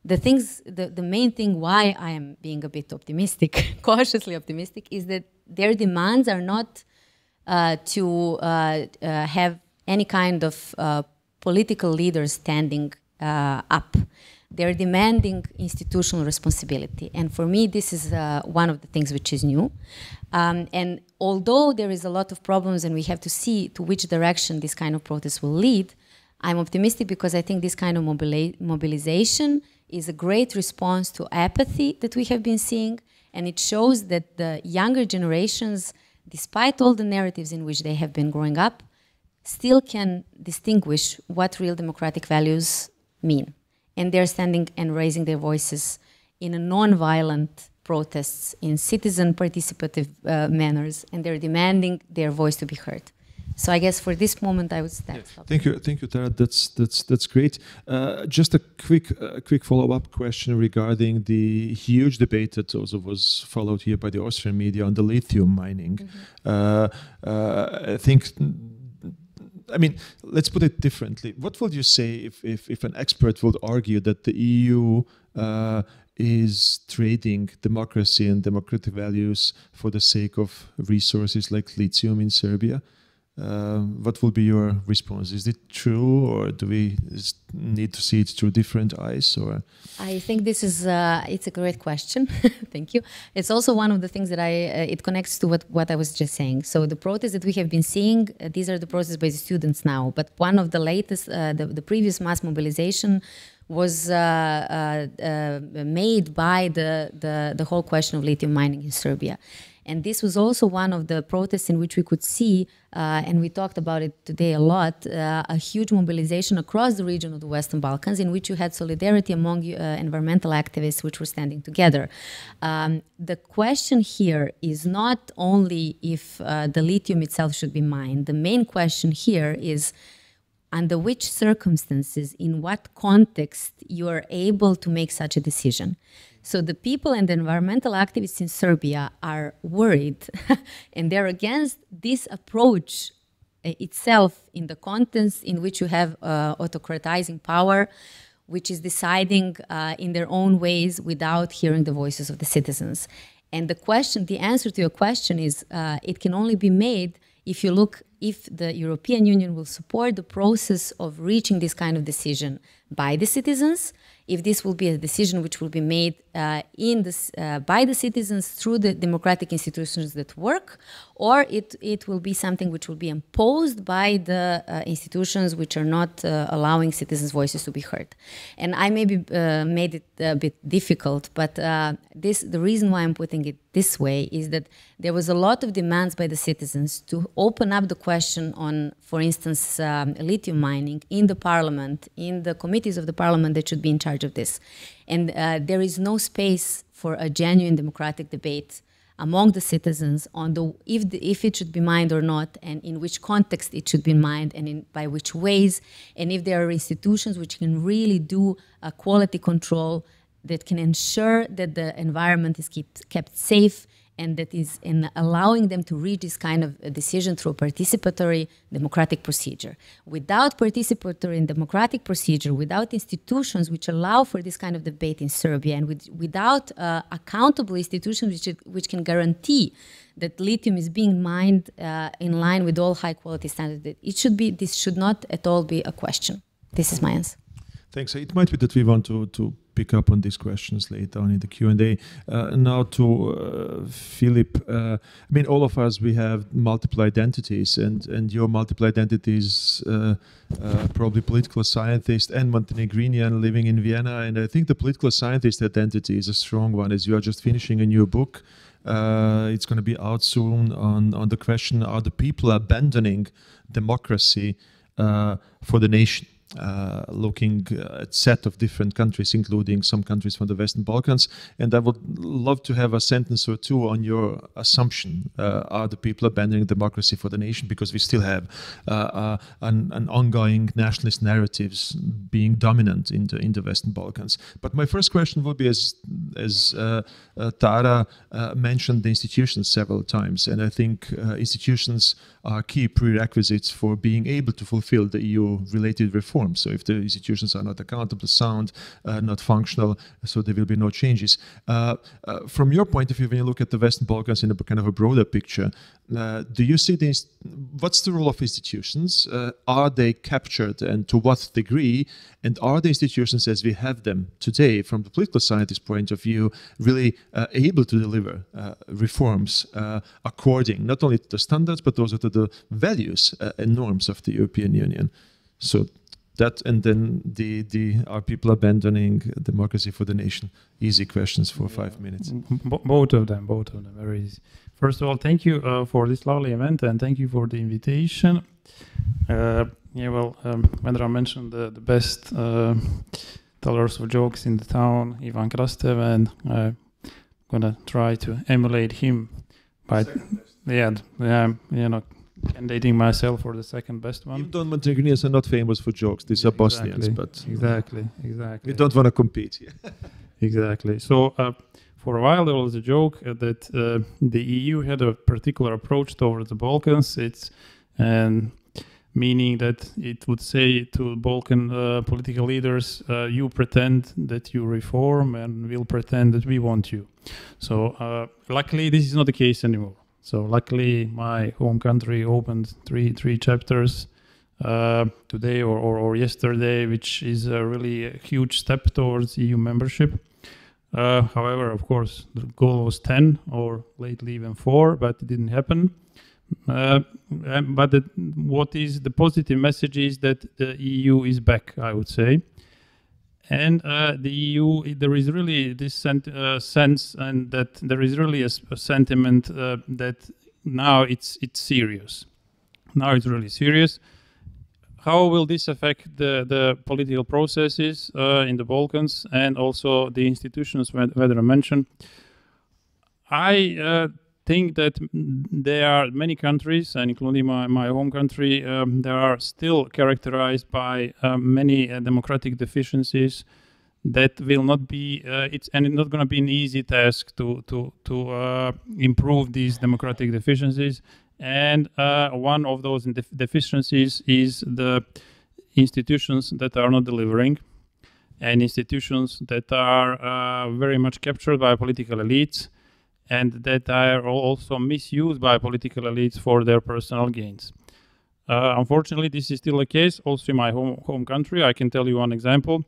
The main thing why I am being a bit optimistic, cautiously optimistic, is that their demands are not to have any kind of political leaders standing up, they're demanding institutional responsibility. And for me, this is one of the things which is new. And although there is a lot of problems and we have to see to which direction this kind of protest will lead, I'm optimistic because I think this kind of mobilization is a great response to apathy that we have been seeing. And it shows that the younger generations, despite all the narratives in which they have been growing up, still can distinguish what real democratic values mean. And they're standing and raising their voices in a non-violent protests, in citizen participative manners, and they're demanding their voice to be heard. So I guess for this moment, I would stop. Thank you, Tara. That's great. Just a quick follow-up question regarding the huge debate that also was followed here by the Austrian media on the lithium mining. I think, I mean, let's put it differently. What would you say if an expert would argue that the EU is trading democracy and democratic values for the sake of resources like lithium in Serbia? What will be your response? Is it true, or do we need to see it through different eyes? Or I think this is it's a great question. Thank you. It's also one of the things that it connects to what I was just saying. So the protests that we have been seeing, these are the protests by the students now. But one of the latest, the previous mass mobilization was made by the whole question of lithium mining in Serbia. And this was also one of the protests in which we could see, and we talked about it today a lot, a huge mobilization across the region of the Western Balkans, in which you had solidarity among environmental activists which were standing together. The question here is not only if the lithium itself should be mined. The main question here is under which circumstances, in what context you are able to make such a decision. So the people and the environmental activists in Serbia are worried and they're against this approach itself in the context in which you have autocratizing power, which is deciding in their own ways without hearing the voices of the citizens. And the answer to your question is it can only be made if you look if the European Union will support the process of reaching this kind of decision by the citizens, if this will be a decision which will be made by the citizens through the democratic institutions that work, or it will be something which will be imposed by the institutions which are not allowing citizens' voices to be heard. And I maybe made it a bit difficult, but the reason why I'm putting it this way is that there was a lot of demands by the citizens to open up the question on, for instance, lithium mining in the parliament, in the committees of the parliament that should be in charge of this. And there is no space for a genuine democratic debate among the citizens on if it should be mined or not, and in which context it should be mined, and by which ways, and if there are institutions which can really do a quality control that can ensure that the environment is kept safe, and that is in allowing them to reach this kind of a decision through a participatory democratic procedure. Without participatory and democratic procedure, without institutions which allow for this kind of debate in Serbia, and without accountable institutions which can guarantee that lithium is being mined in line with all high quality standards, this should not at all be a question. This is my answer. Thanks. It might be that we want to pick up on these questions later on in the Q&A. Now to Philip. I mean, all of us, we have multiple identities, and your multiple identity is probably political scientist and Montenegrinian living in Vienna. And I think the political scientist identity is a strong one, as you are just finishing a new book. It's going to be out soon on the question, are the people abandoning democracy for the nation? Looking at a set of different countries, including some countries from the Western Balkans. And I would love to have a sentence or two on your assumption. Are the people abandoning democracy for the nation? Because we still have an ongoing nationalist narratives being dominant in the Western Balkans. But my first question would be, as Tara mentioned the institutions several times, and I think institutions are key prerequisites for being able to fulfill the EU-related reforms. reforms. So if the institutions are not accountable, sound, not functional, so there will be no changes. From your point of view, when you look at the Western Balkans in a kind of a broader picture, do you see what's the role of institutions? Are they captured, and to what degree? And are the institutions as we have them today, from the political scientist point of view, really able to deliver reforms according not only to the standards but also to the values and norms of the European Union? So that, and then are people abandoning democracy for the nation? Easy questions for 5 minutes. Both of them, very easy. First of all, thank you for this lovely event, and thank you for the invitation. VEDRAN mentioned the best tellers of jokes in the town, Ivan Krastev, and I'm gonna try to emulate him by, candidating myself for the second best one. Even though Montenegrins are not famous for jokes, these are Bosnians, but exactly. We don't want to compete here. Exactly. So for a while there was a joke that the EU had a particular approach towards the Balkans. Meaning that it would say to Balkan political leaders, you pretend that you reform and we'll pretend that we want you. So luckily this is not the case anymore. So luckily my home country opened three chapters today or yesterday, which is really a huge step towards EU membership. However, of course, the goal was 10 or lately even 4, but it didn't happen. What is the positive message is that the EU is back, I would say. And the EU, there is really this sense, and that there is really a sentiment that now it's serious. Now it's really serious. How will this affect the political processes in the Balkans and also the institutions VEDRAN mentioned? I think that there are many countries, and including my home country, they are still characterized by many democratic deficiencies that will not be, it's not going to be an easy task to improve these democratic deficiencies. And one of those deficiencies is the institutions that are not delivering, and institutions that are very much captured by political elites, and that are also misused by political elites for their personal gains. Unfortunately, this is still the case also in my home country. I can tell you one example.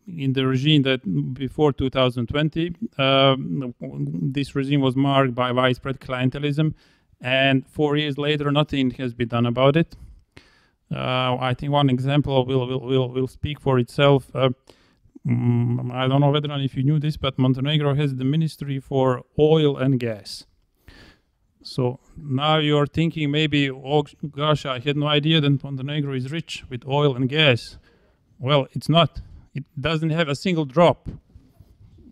In the regime that before 2020, this regime was marked by widespread clientelism, and 4 years later, nothing has been done about it. I think one example will speak for itself. I don't know, VEDRAN, if you knew this, but Montenegro has the Ministry for Oil and Gas. So now you're thinking maybe, oh gosh, I had no idea that Montenegro is rich with oil and gas. Well, it's not. It doesn't have a single drop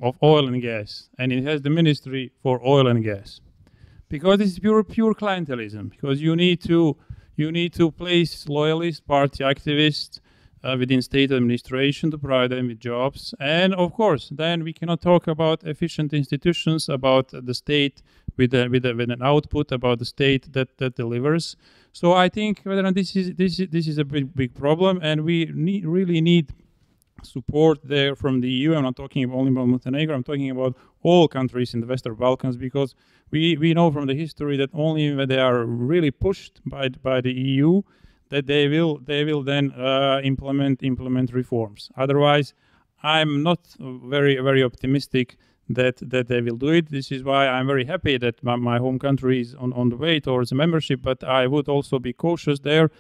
of oil and gas, and it has the Ministry for Oil and Gas. Because it's pure clientelism, because you need to place loyalists, party activists, within state administration to provide them with jobs. And of course, then we cannot talk about efficient institutions, about the state with an output, about the state that delivers. So I think this is a big problem, and we really need support there from the EU. I'm not talking only about Montenegro, I'm talking about all countries in the Western Balkans, because we know from the history that only when they are really pushed by the EU, that they will then implement reforms. Otherwise, I'm not very optimistic that they will do it. This is why I'm very happy that my home country is on the way towards a membership, but I would also be cautious there.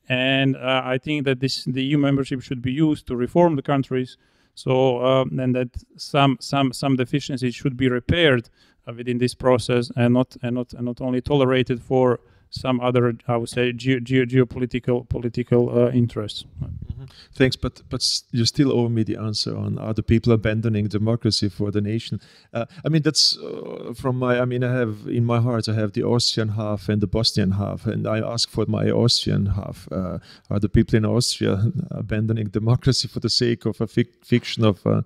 And I think that the EU membership should be used to reform the countries, so and that some deficiencies should be repaired within this process, and not only tolerated for some other, I would say, geopolitical interests. Mm-hmm. Thanks, but you still owe me the answer on, are the people abandoning democracy for the nation? I mean, that's from my, I have in my heart, I have the Austrian half and the Bosnian half, and I ask for my Austrian half. Are the people in Austria abandoning democracy for the sake of a fiction of a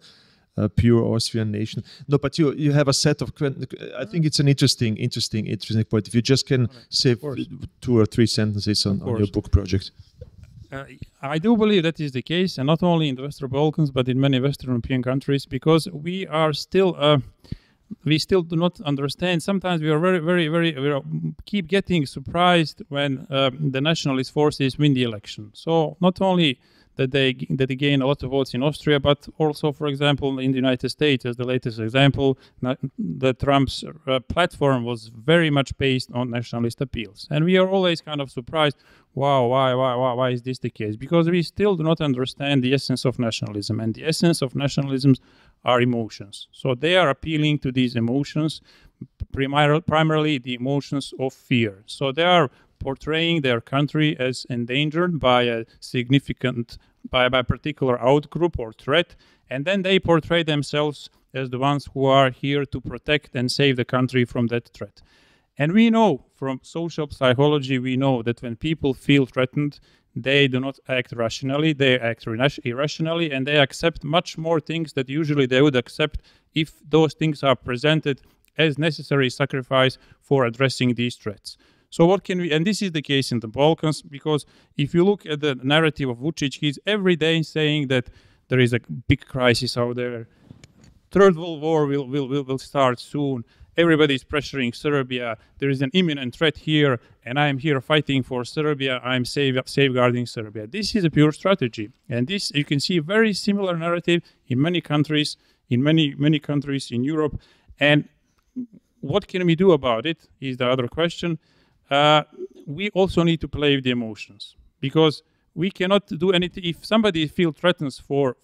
pure Austrian nation? No, but you have a set of, I think it's an interesting point. If you just can say 2 or 3 sentences on your book project. I do believe that is the case, and not only in the Western Balkans, but in many Western European countries, because we are still, we still do not understand. Sometimes we are we keep getting surprised when the nationalist forces win the election. So not only that they gain a lot of votes in Austria, but also, for example, in the United States, as the latest example, the Trump's platform was very much based on nationalist appeals. And we are always kind of surprised, wow, why is this the case? Because we still do not understand the essence of nationalism, and the essence of nationalism are emotions. So they are appealing to these emotions, primarily the emotions of fear. So they are portraying their country as endangered by a significant, by a particular outgroup or threat, and then they portray themselves as the ones who are here to protect and save the country from that threat. And we know from social psychology, we know that when people feel threatened, they do not act rationally, they act irrationally, and they accept much more things that usually they would accept if those things are presented as necessary sacrifice for addressing these threats. So what can we, and this is the case in the Balkans, because if you look at the narrative of Vučić, he's every day saying that there is a big crisis out there. Third World War will start soon. Everybody is pressuring Serbia. There is an imminent threat here, and I am here fighting for Serbia. I am safeguarding Serbia. This is a pure strategy, and this you can see a very similar narrative in many countries, in many countries in Europe. And what can we do about it? Is the other question. We also need to play with the emotions, because we cannot do anything. If somebody feels threatened for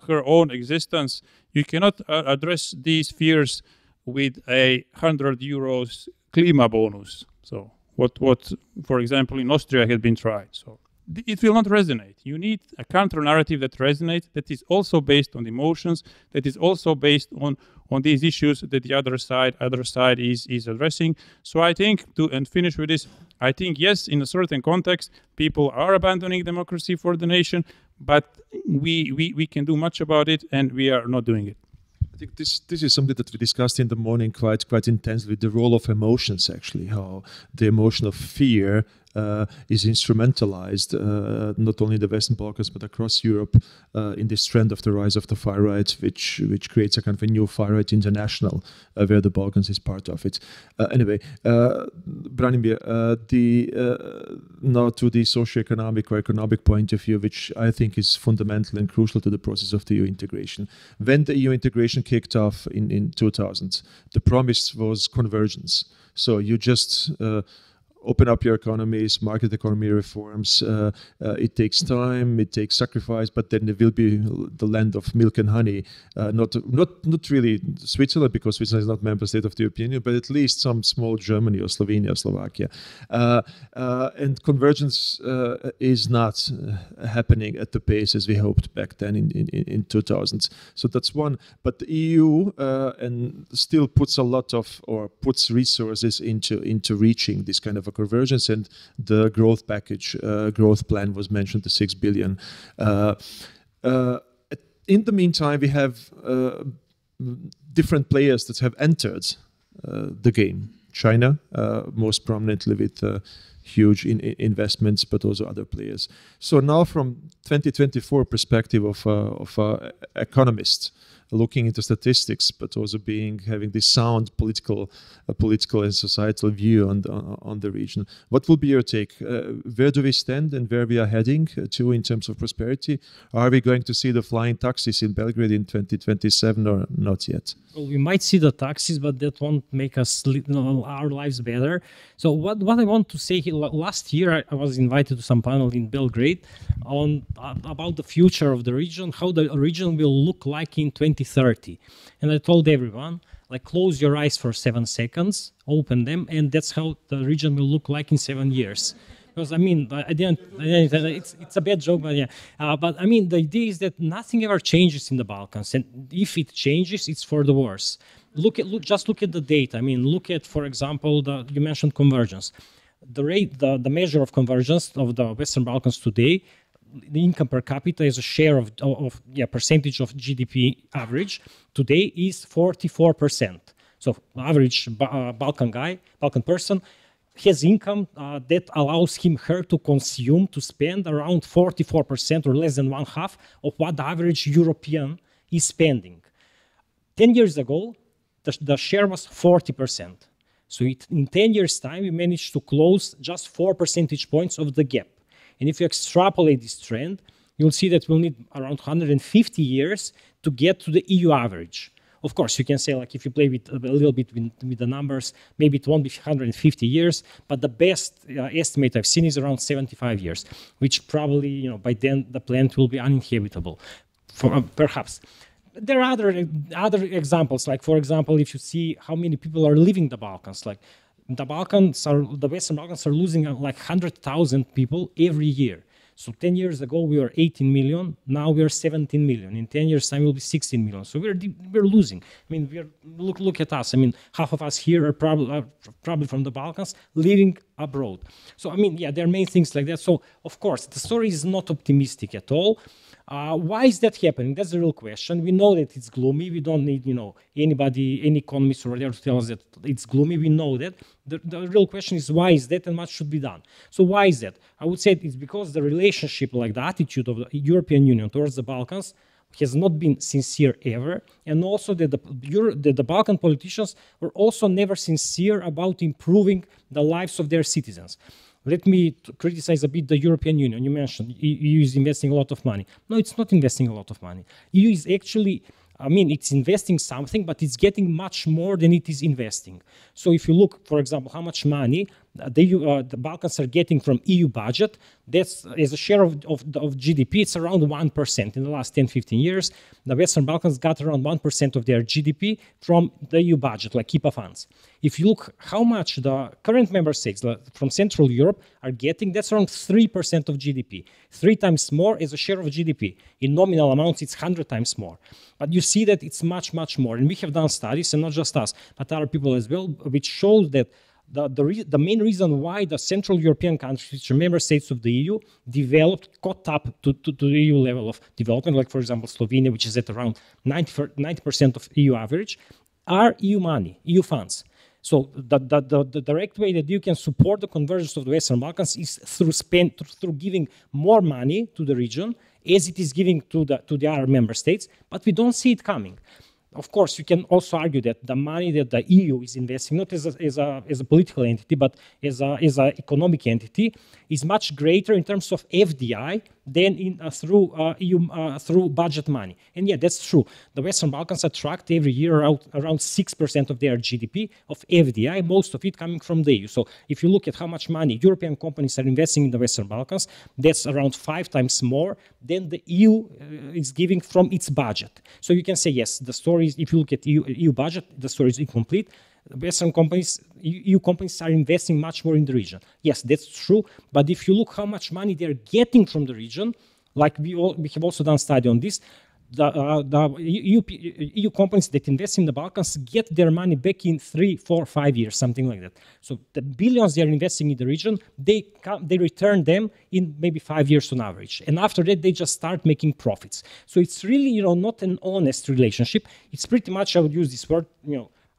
her own existence, you cannot address these fears with a €100 klima bonus. So what, for example, in Austria had been tried. So it will not resonate. You need a counter narrative that resonates, that is also based on emotions, that is also based on these issues that the other side is addressing. So I think, and finish with this, I think, yes, in a certain context, people are abandoning democracy for the nation, but we can do much about it, and we are not doing it. I think this is something that we discussed in the morning quite intensely, the role of emotions, actually, how the emotion of fear is instrumentalized not only in the Western Balkans but across Europe in this trend of the rise of the far right, which creates a kind of a new far right international where the Balkans is part of it. Anyway, Branimir, now to the socio-economic or economic point of view, which I think is fundamental and crucial to the process of the EU integration. When the EU integration kicked off in 2000, the promise was convergence. So you just open up your economies, market economy reforms. It takes time, it takes sacrifice, but then it will be the land of milk and honey. Not really Switzerland, because Switzerland is not a member state of the European Union, but at least some small Germany or Slovenia, Slovakia. And convergence is not happening at the pace as we hoped back then in 2000s. So that's one. But the EU and still puts a lot of, or puts resources into reaching this kind of a convergence, and the growth package, growth plan was mentioned, the 6 billion. In the meantime, we have different players that have entered the game. China, most prominently with huge investments, but also other players. So now from 2024 perspective of economists, looking into statistics, but also having this sound political and societal view on the region. What will be your take? Where do we stand and where we are heading to in terms of prosperity? Are we going to see the flying taxis in Belgrade in 2027 or not yet? Well, we might see the taxis, but that won't make us our lives better. So what I want to say here, last year I was invited to some panel in Belgrade on about the future of the region, how the region will look like in 2030. And I told everyone, like, close your eyes for 7 seconds, open them, and that's how the region will look like in 7 years. Because I mean, it's a bad joke, but yeah. But I mean, the idea is that nothing ever changes in the Balkans, and if it changes, it's for the worse. Just look at the data. I mean, look at, for example, you mentioned convergence. The measure of convergence of the Western Balkans today, the income per capita is a share of percentage of GDP average. Today is 44%. So average Balkan person has income that allows her to consume, to spend around 44% or less than 1/2 of what the average European is spending. 10 years ago, the share was 40%. So in 10 years' time, we managed to close just 4 percentage points of the gap. And if you extrapolate this trend, you'll see that we'll need around 150 years to get to the EU average. Of course, you can say, like, if you play with a little bit with the numbers, maybe it won't be 150 years, but the best estimate I've seen is around 75 years, which probably, by then the plant will be uninhabitable, perhaps. There are other examples, like, for example, if you see how many people are leaving the Balkans, like the Western Balkans are losing like 100,000 people every year. So 10 years ago, we were 18 million. Now we are 17 million. In 10 years' time, we'll be 16 million. So we're losing. I mean, look at us. I mean, half of us here are probably from the Balkans, living abroad. So, I mean, yeah, there are many things like that. So, of course, the story is not optimistic at all. Why is that happening? That's the real question. We know that it's gloomy. We don't need, anybody, any economist or whatever to tell us that it's gloomy. We know that. The real question is, why is that and what should be done? So why is that? I would say it's because the relationship, like the attitude of the European Union towards the Balkans has not been sincere ever, and also that the Balkan politicians were also never sincere about improving the lives of their citizens. Let me criticize a bit the European Union. You mentioned EU is investing a lot of money. No, it's not investing a lot of money. EU is actually, it's investing something, but it's getting much more than it is investing. So if you look, for example, how much money the Balkans are getting from EU budget, that's as a share of GDP, it's around 1%. In the last 10, 15 years, the Western Balkans got around 1% of their GDP from the EU budget, like IPA funds. If you look how much the current member states from Central Europe are getting, that's around 3% of GDP, 3 times more as a share of GDP. In nominal amounts, it's 100 times more. But you see that it's much, much more. And we have done studies, and not just us, but other people as well, which shows that the main reason why the Central European countries, which are member states of the EU, caught up to the EU level of development, like, for example, Slovenia, which is at around 90% of EU average, are EU money, EU funds. So the direct way that you can support the convergence of the Western Balkans is through giving more money to the region, as it is giving to the other member states, but we don't see it coming. Of course, you can also argue that the money that the EU is investing, not as a political entity, but as an economic entity, is much greater in terms of FDI than through budget money. And yeah, that's true. The Western Balkans attract every year around 6% of their GDP of FDI, most of it coming from the EU. So if you look at how much money European companies are investing in the Western Balkans, that's around 5 times more than the EU is giving from its budget. So you can say, yes, the story is, if you look at EU budget, the story is incomplete. Western companies, EU companies are investing much more in the region. Yes, that's true. But if you look how much money they're getting from the region, like we have also done a study on this, the EU companies that invest in the Balkans get their money back in 3, 4, 5 years, something like that. So the billions they're investing in the region, they return them in maybe 5 years on average. And after that, they just start making profits. So it's really, not an honest relationship. It's pretty much, I would use this word,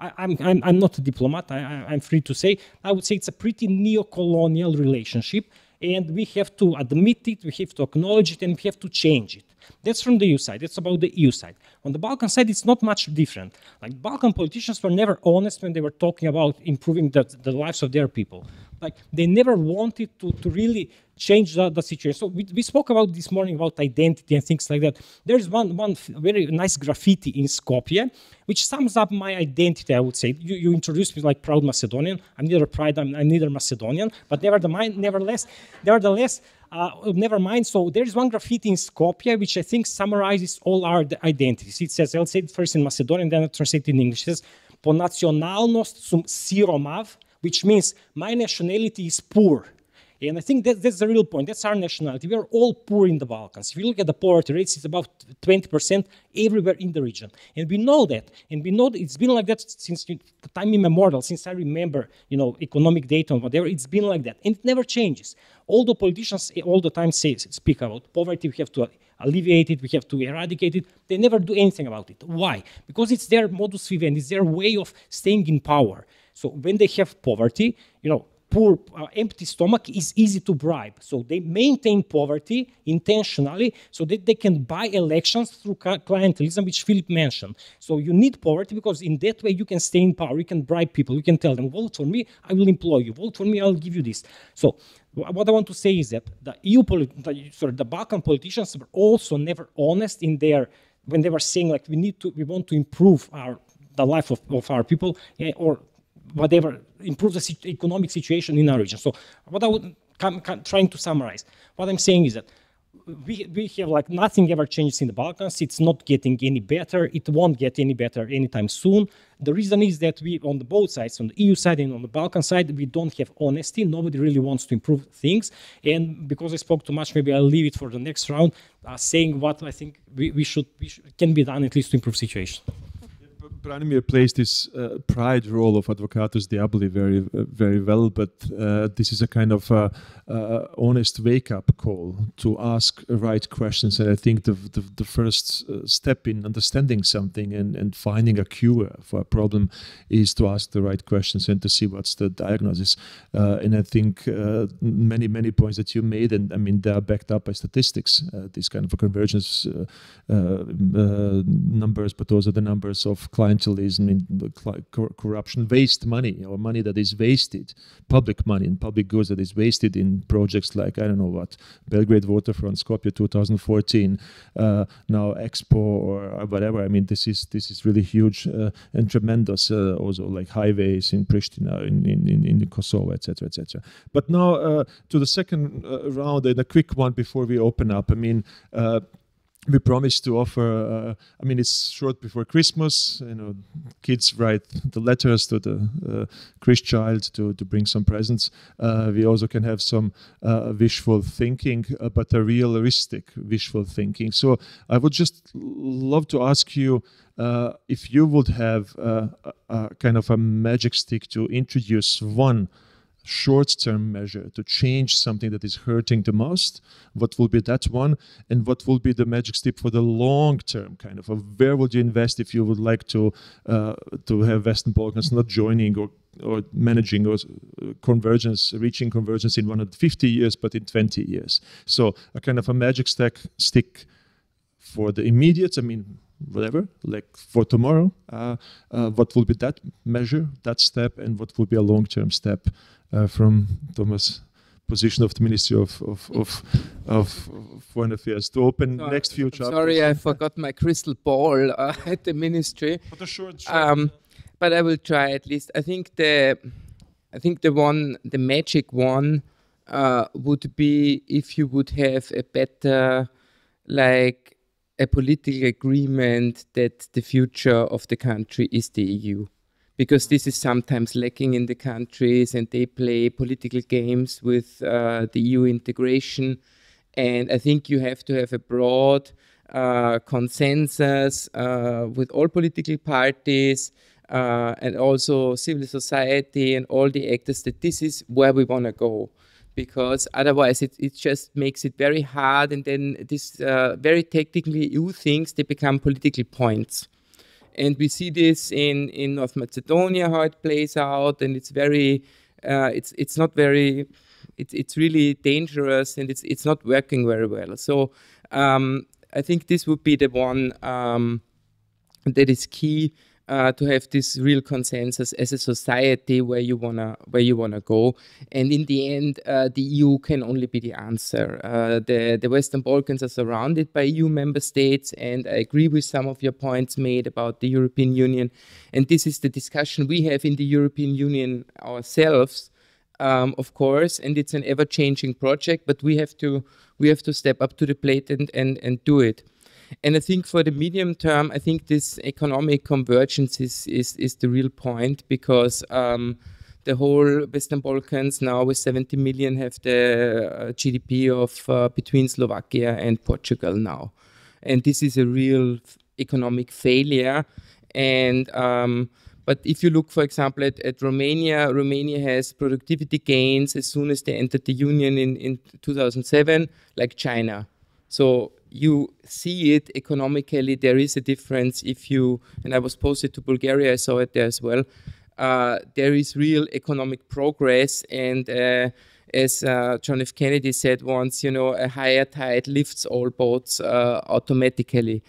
I'm not a diplomat, I'm free to say, I would say it's a pretty neo-colonial relationship, and we have to admit it, we have to acknowledge it, and we have to change it. That's from the EU side, that's about the EU side. On the Balkan side, it's not much different. Like, Balkan politicians were never honest when they were talking about improving the lives of their people. Like, they never wanted to really change the situation. So we spoke about this morning about identity and things like that. There's one very nice graffiti in Skopje, which sums up my identity, I would say. You introduced me like proud Macedonian. I'm neither proud, I'm neither Macedonian, but nevertheless, never mind. So there's one graffiti in Skopje, which I think summarizes all our identities. It says, I'll say it first in Macedonian, then I'll translate it in English. It says, po nacionalnost sum siromav, which means my nationality is poor. And I think that's the real point. That's our nationality. We are all poor in the Balkans. If you look at the poverty rates, it's about 20% everywhere in the region. And we know that. And we know that it's been like that since time immemorial, since I remember, economic data and whatever, it's been like that. And it never changes. Although politicians all the time speak about poverty, we have to alleviate it, we have to eradicate it, they never do anything about it. Why? Because it's their modus vivendi, it's their way of staying in power. So when they have poverty, poor, empty stomach is easy to bribe. So they maintain poverty intentionally so that they can buy elections through clientelism, which Philip mentioned. So you need poverty because in that way you can stay in power, you can bribe people, you can tell them, vote for me, I will employ you, vote for me, I'll give you this. So what I want to say is that the Balkan politicians were also never honest in when they were saying like we want to improve the life of our people, or whatever, improve the economic situation in our region. So what I would trying to summarize, what I'm saying is that we have like nothing ever changes in the Balkans. It's not getting any better. It won't get any better anytime soon. The reason is that we, on both sides, on the EU side and on the Balkan side, we don't have honesty. Nobody really wants to improve things. And because I spoke too much, maybe I'll leave it for the next round, saying what I think can be done at least to improve situation. Branimir plays this pride role of Advocatus Diaboli very, very well, but this is a kind of honest wake-up call to ask right questions. And I think the first step in understanding something and finding a cure for a problem is to ask the right questions and to see what's the diagnosis. And I think many points that you made, and I mean, they are backed up by statistics, these kind of convergence numbers, but those are the numbers of clientelism, corruption, waste money, or money that is wasted, public money and public goods that is wasted in projects like, I don't know what, Belgrade Waterfront, Skopje 2014, now Expo or whatever. I mean, this is really huge and tremendous. Also like highways in Prishtina, in Kosovo, etc., etc. But now to the second round, and a quick one before we open up. I mean, we promised to offer, I mean, it's short before Christmas, you know, kids write the letters to the Christ child to bring some presents. We also can have some wishful thinking, but a realistic wishful thinking. So I would just love to ask you if you would have a kind of a magic stick to introduce one short-term measure to change something that is hurting the most, what will be that one, and what will be the magic stick for the long-term kind of, where would you invest if you would like to have Western Balkans not joining or managing or convergence, reaching convergence in 150 years, but in 20 years. So a kind of a magic stick for the immediate, I mean, whatever, like for tomorrow, what will be that measure, that step, and what will be a long-term step from Thomas' position of the Ministry of Foreign Affairs to open next few chapters. Sorry, I forgot my crystal ball at the ministry. But a short. But I will try at least. I think the magic one would be if you would have a better, like, a political agreement that the future of the country is the EU. Because this is sometimes lacking in the countries and they play political games with the EU integration. And I think you have to have a broad consensus with all political parties and also civil society and all the actors that this is where we want to go. Because otherwise it just makes it very hard, and then these very technically EU things, they become political points. And we see this in North Macedonia, how it plays out, and it's very, it's not very, it's really dangerous, and it's not working very well. So I think this would be the one that is key. To have this real consensus as a society where you wanna go, and in the end, the EU can only be the answer. The Western Balkans are surrounded by EU member states, and I agree with some of your points made about the European Union. And this is the discussion we have in the European Union ourselves, of course. And it's an ever-changing project, but we have to step up to the plate and do it. And I think for the medium term, I think this economic convergence is the real point, because the whole Western Balkans now with 70 million have the GDP of between Slovakia and Portugal now. And this is a real economic failure. And but if you look, for example, at Romania, Romania has productivity gains as soon as they entered the Union in 2007, like China. So you see it economically, there is a difference if you, and I was posted to Bulgaria, I saw it there as well. there is real economic progress. And as John F. Kennedy said once, you know, a higher tide lifts all boats automatically.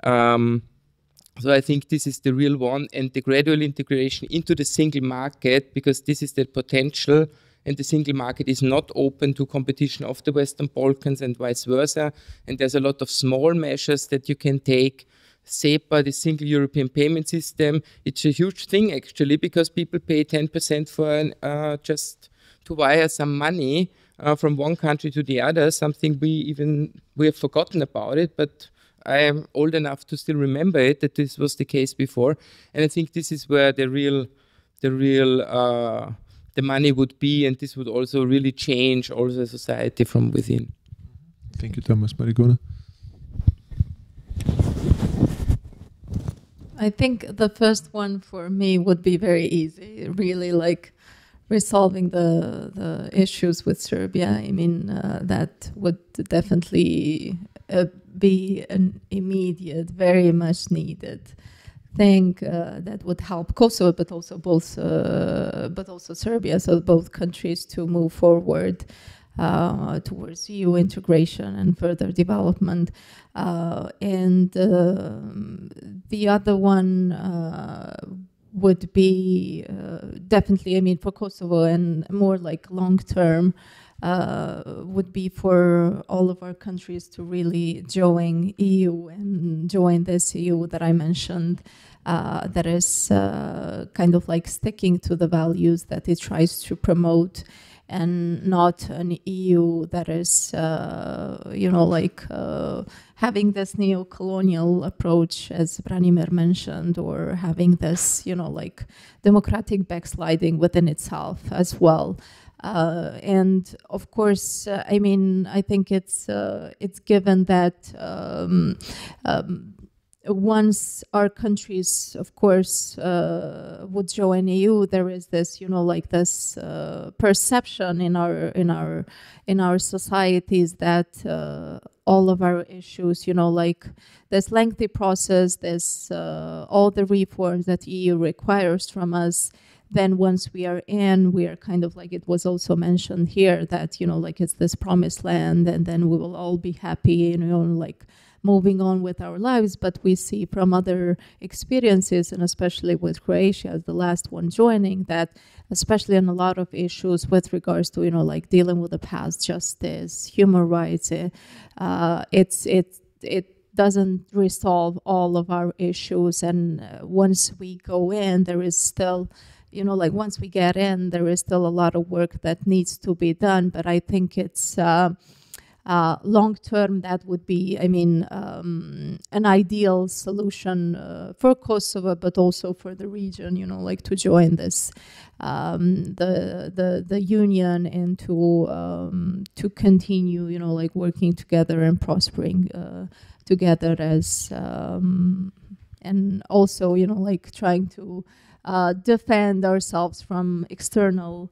So I think this is the real one, and the gradual integration into the single market, because this is the potential, and the single market is not open to competition of the Western Balkans and vice versa. And there's a lot of small measures that you can take. SEPA, the Single European Payment System, it's a huge thing actually, because people pay 10% for just to wire some money from one country to the other, something we have forgotten about it, but I am old enough to still remember it, that this was the case before. And I think this is where the money would be, and this would also really change also the society from within. Thank you, Thomas. Marigona? I think the first one for me would be very easy, really, like resolving the issues with Serbia. I mean, that would definitely be an immediate, very much needed thing that would help Kosovo, but also Serbia, so both countries to move forward towards EU integration and further development. And the other one would be definitely, I mean, for Kosovo and more like long-term, would be for all of our countries to really join EU and join this EU that I mentioned, that is kind of like sticking to the values that it tries to promote, and not an EU that is, you know, like having this neo-colonial approach, as Branimir mentioned, or having this, you know, like democratic backsliding within itself as well. And of course, I mean, I think it's given that once our countries, of course, would join EU, there is this, you know, like this perception in our societies that all of our issues, you know, like this lengthy process, this all the reforms that EU requires from us. Then once we are in, we are kind of like, it was also mentioned here that, you know, like it's this promised land, and then we will all be happy, you know, like moving on with our lives. But we see from other experiences, and especially with Croatia as the last one joining, that especially on a lot of issues with regards to, you know, like dealing with the past, justice, human rights, it doesn't resolve all of our issues. And once we go in, there is still, you know, like once we get in, there is still a lot of work that needs to be done. But I think it's long term, that would be, I mean, an ideal solution for Kosovo, but also for the region, you know, like to join this, the union, and to continue, you know, like working together and prospering together as, and also, you know, like trying to defend ourselves from external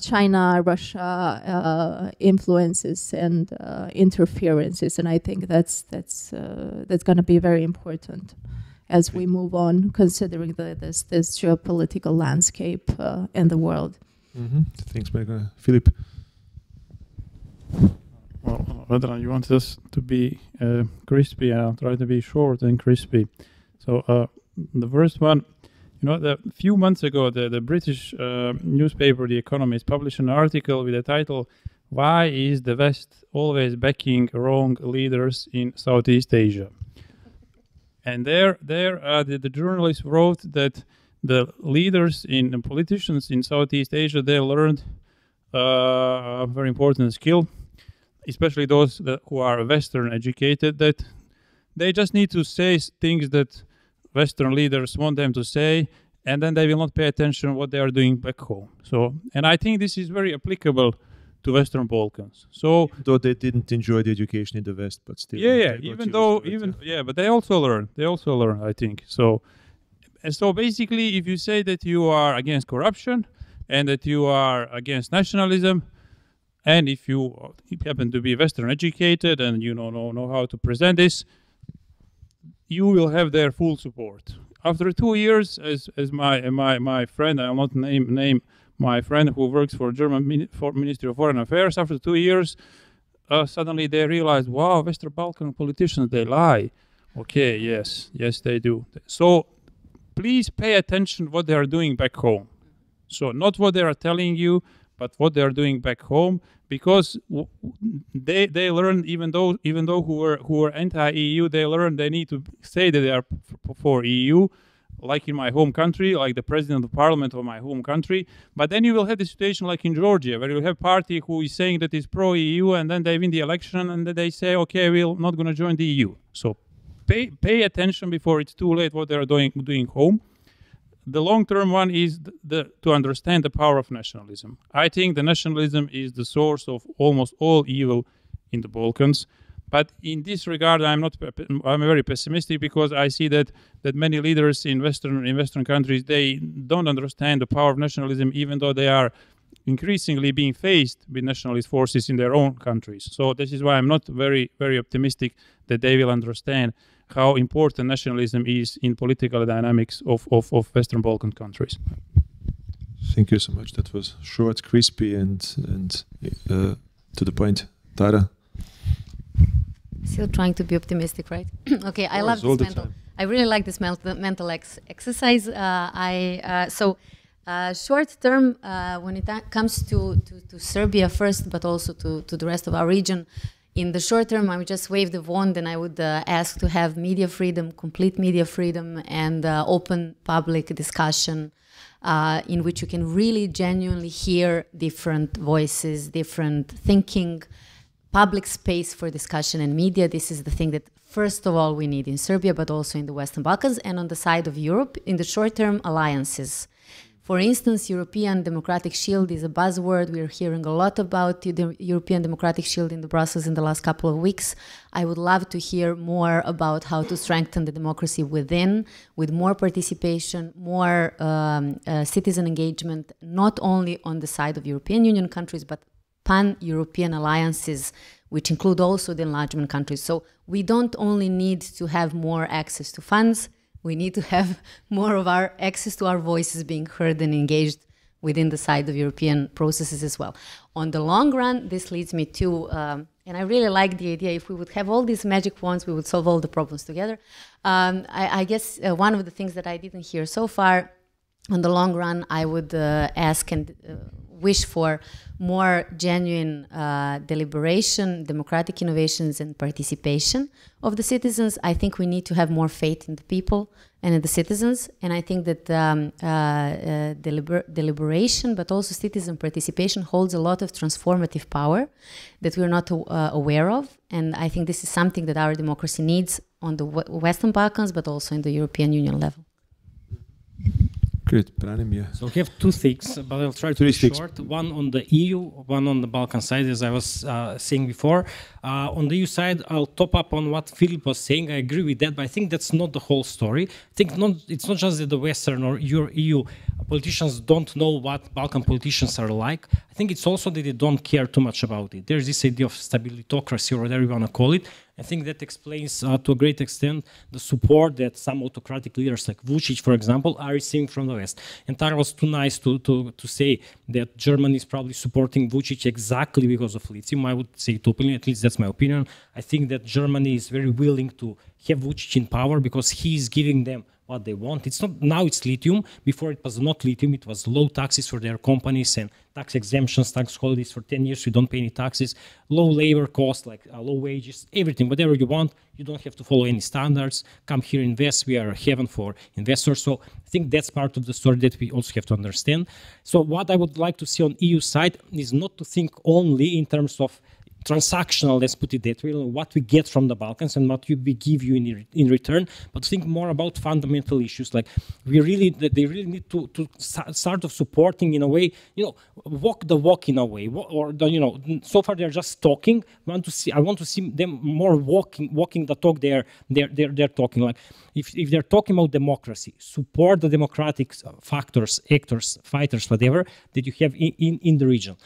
China, Russia influences and interferences, and I think that's going to be very important as we move on, considering this geopolitical landscape in the world. Mm-hmm. Thanks, Marigona. Philip. Well, Vedran, you wanted us to be crispy. I'll try to be short and crispy. So the first one. You know, a few months ago, the British newspaper, The Economist, published an article with the title, "Why is the West always backing wrong leaders in Southeast Asia?" And there the journalist wrote that the leaders and politicians in Southeast Asia, they learned a very important skill, especially those who are Western educated, that they just need to say things that Western leaders want them to say, and then they will not pay attention to what they are doing back home. So, and I think this is very applicable to Western Balkans. So, even though they didn't enjoy the education in the West, but still. Yeah, but they also learn. They also learn, I think. So, and so basically, if you say that you are against corruption and that you are against nationalism, and if you happen to be Western educated and you know how to present this, you will have their full support. after 2 years, as my friend, I will not name my friend who works for German Ministry of Foreign Affairs, after 2 years, suddenly they realized, wow, Western Balkan politicians, they lie. Okay, yes, they do. So please pay attention what they are doing back home. So not what they are telling you, but what they are doing back home, because they learn, even though who were anti-EU, they learn they need to say that they are for EU, like in my home country, like the president of parliament of my home country. But then you will have the situation like in Georgia, where you have a party who is saying that is pro-EU, and then they win the election, and then they say, okay, we're not going to join the EU. So pay attention before it's too late what they are doing home. The long-term one is to understand the power of nationalism. I think the nationalism is the source of almost all evil in the Balkans. But in this regard, I'm very pessimistic, because I see that many leaders in Western countries, they don't understand the power of nationalism, even though they are increasingly being faced with nationalist forces in their own countries. So this is why I'm not very, very optimistic that they will understand how important nationalism is in political dynamics of Western Balkan countries. Thank you so much. That was short, crispy, and to the point. Tara? Still trying to be optimistic, right? Okay, I love this mental. I really like this mental exercise. Short term, when it comes to Serbia first, but also to the rest of our region, in the short term, I would just wave the wand, and I would ask to have media freedom, complete media freedom, and open public discussion in which you can really genuinely hear different voices, different thinking, public space for discussion and media. This is the thing that, first of all, we need in Serbia, but also in the Western Balkans. And on the side of Europe, in the short term, alliances. For instance, European Democratic Shield is a buzzword. We're hearing a lot about the European Democratic Shield in Brussels in the last couple of weeks. I would love to hear more about how to strengthen the democracy within, with more participation, more citizen engagement, not only on the side of European Union countries, but pan-European alliances, which include also the enlargement countries. So we don't only need to have more access to funds, we need to have more of our access to our voices being heard and engaged within the side of European processes as well. On the long run, this leads me to, and I really like the idea, if we would have all these magic wands, we would solve all the problems together. I guess one of the things that I didn't hear so far, on the long run, I would ask and wish for more genuine deliberation, democratic innovations, and participation of the citizens. I think we need to have more faith in the people and in the citizens. And I think that deliberation, but also citizen participation, holds a lot of transformative power that we're not aware of. And I think this is something that our democracy needs on the Western Balkans, but also in the European Union level. Good, Branimir. So we have two things, but I'll try to be short. One on the EU, one on the Balkan side, as I was saying before. On the EU side, I'll top up on what Philip was saying. I agree with that, but I think that's not the whole story. I think it's not just that the Western or EU politicians don't know what Balkan politicians are like. I think it's also that they don't care too much about it. There's this idea of stabilitocracy, or whatever you want to call it. I think that explains to a great extent the support that some autocratic leaders like Vučić, for example, are receiving from the West. And Tara was too nice to say that Germany is probably supporting Vučić exactly because of lithium. I would say it openly, at least that's my opinion. I think that Germany is very willing to have Vučić in power because he is giving them what they want. It's not, now it's lithium. Before it was not lithium, it was low taxes for their companies and tax exemptions, tax holidays for 10 years, you don't pay any taxes, low labor costs, like low wages, everything, whatever you want, you don't have to follow any standards, come here, invest, we are a heaven for investors. So I think that's part of the story that we also have to understand. So what I would like to see on EU side is not to think only in terms of transactional, let's put it that way, what we get from the Balkans and what we give you in return, but think more about fundamental issues. Like they really need to start of supporting in a way, walk the walk in a way, or so far they're just talking. I want to see them more walking the talk. They're talking. Like if they're talking about democracy, support the democratic factors, actors, fighters, whatever that you have in the region.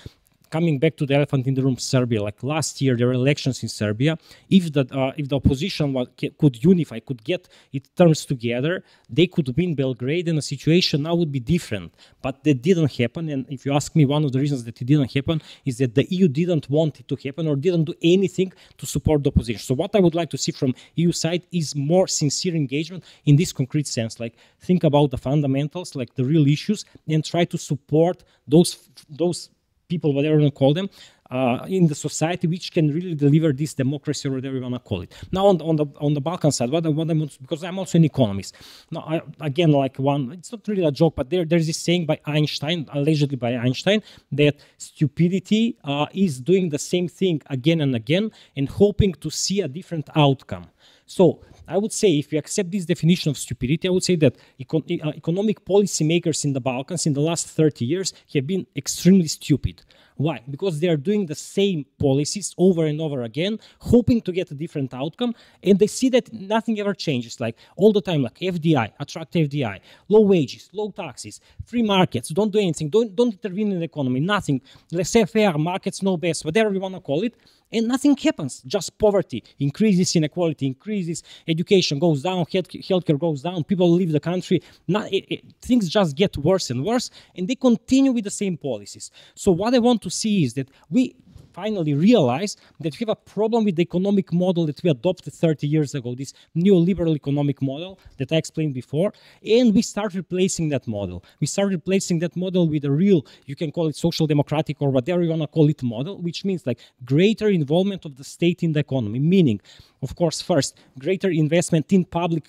coming back to the elephant in the room, Serbia. Like last year, there were elections in Serbia. If the opposition could unify, could get its terms together, they could win Belgrade, and the situation now would be different. But that didn't happen. And if you ask me, one of the reasons that it didn't happen is that the EU didn't want it to happen or didn't do anything to support the opposition. So what I would like to see from EU side is more sincere engagement in this concrete sense. Like think about the fundamentals, like the real issues, and try to support those people, whatever you want to call them, in the society which can really deliver this democracy or whatever you want to call it. Now on the Balkan side, what I want, because I'm also an economist. Now again, like it's not really a joke, but there's this saying by Einstein, allegedly by Einstein, that stupidity is doing the same thing again and again and hoping to see a different outcome. So I would say, if you accept this definition of stupidity, I would say that economic policy makers in the Balkans in the last 30 years have been extremely stupid. Why? Because they are doing the same policies over and over again, hoping to get a different outcome, and they see that nothing ever changes. Like all the time, like FDI, attract FDI, low wages, low taxes, free markets, don't do anything, don't intervene in the economy, nothing. Let's say fair markets, no best, whatever you want to call it, and nothing happens. Just poverty increases, inequality increases, education goes down, healthcare goes down, people leave the country. Things just get worse and worse, and they continue with the same policies. So what I want to see is that we finally realize that we have a problem with the economic model that we adopted 30 years ago, this neoliberal economic model that I explained before, and we start replacing that model. We start replacing that model with a real, you can call it social democratic or whatever you want to call it model, which means like greater involvement of the state in the economy, meaning, of course, first, greater investment in public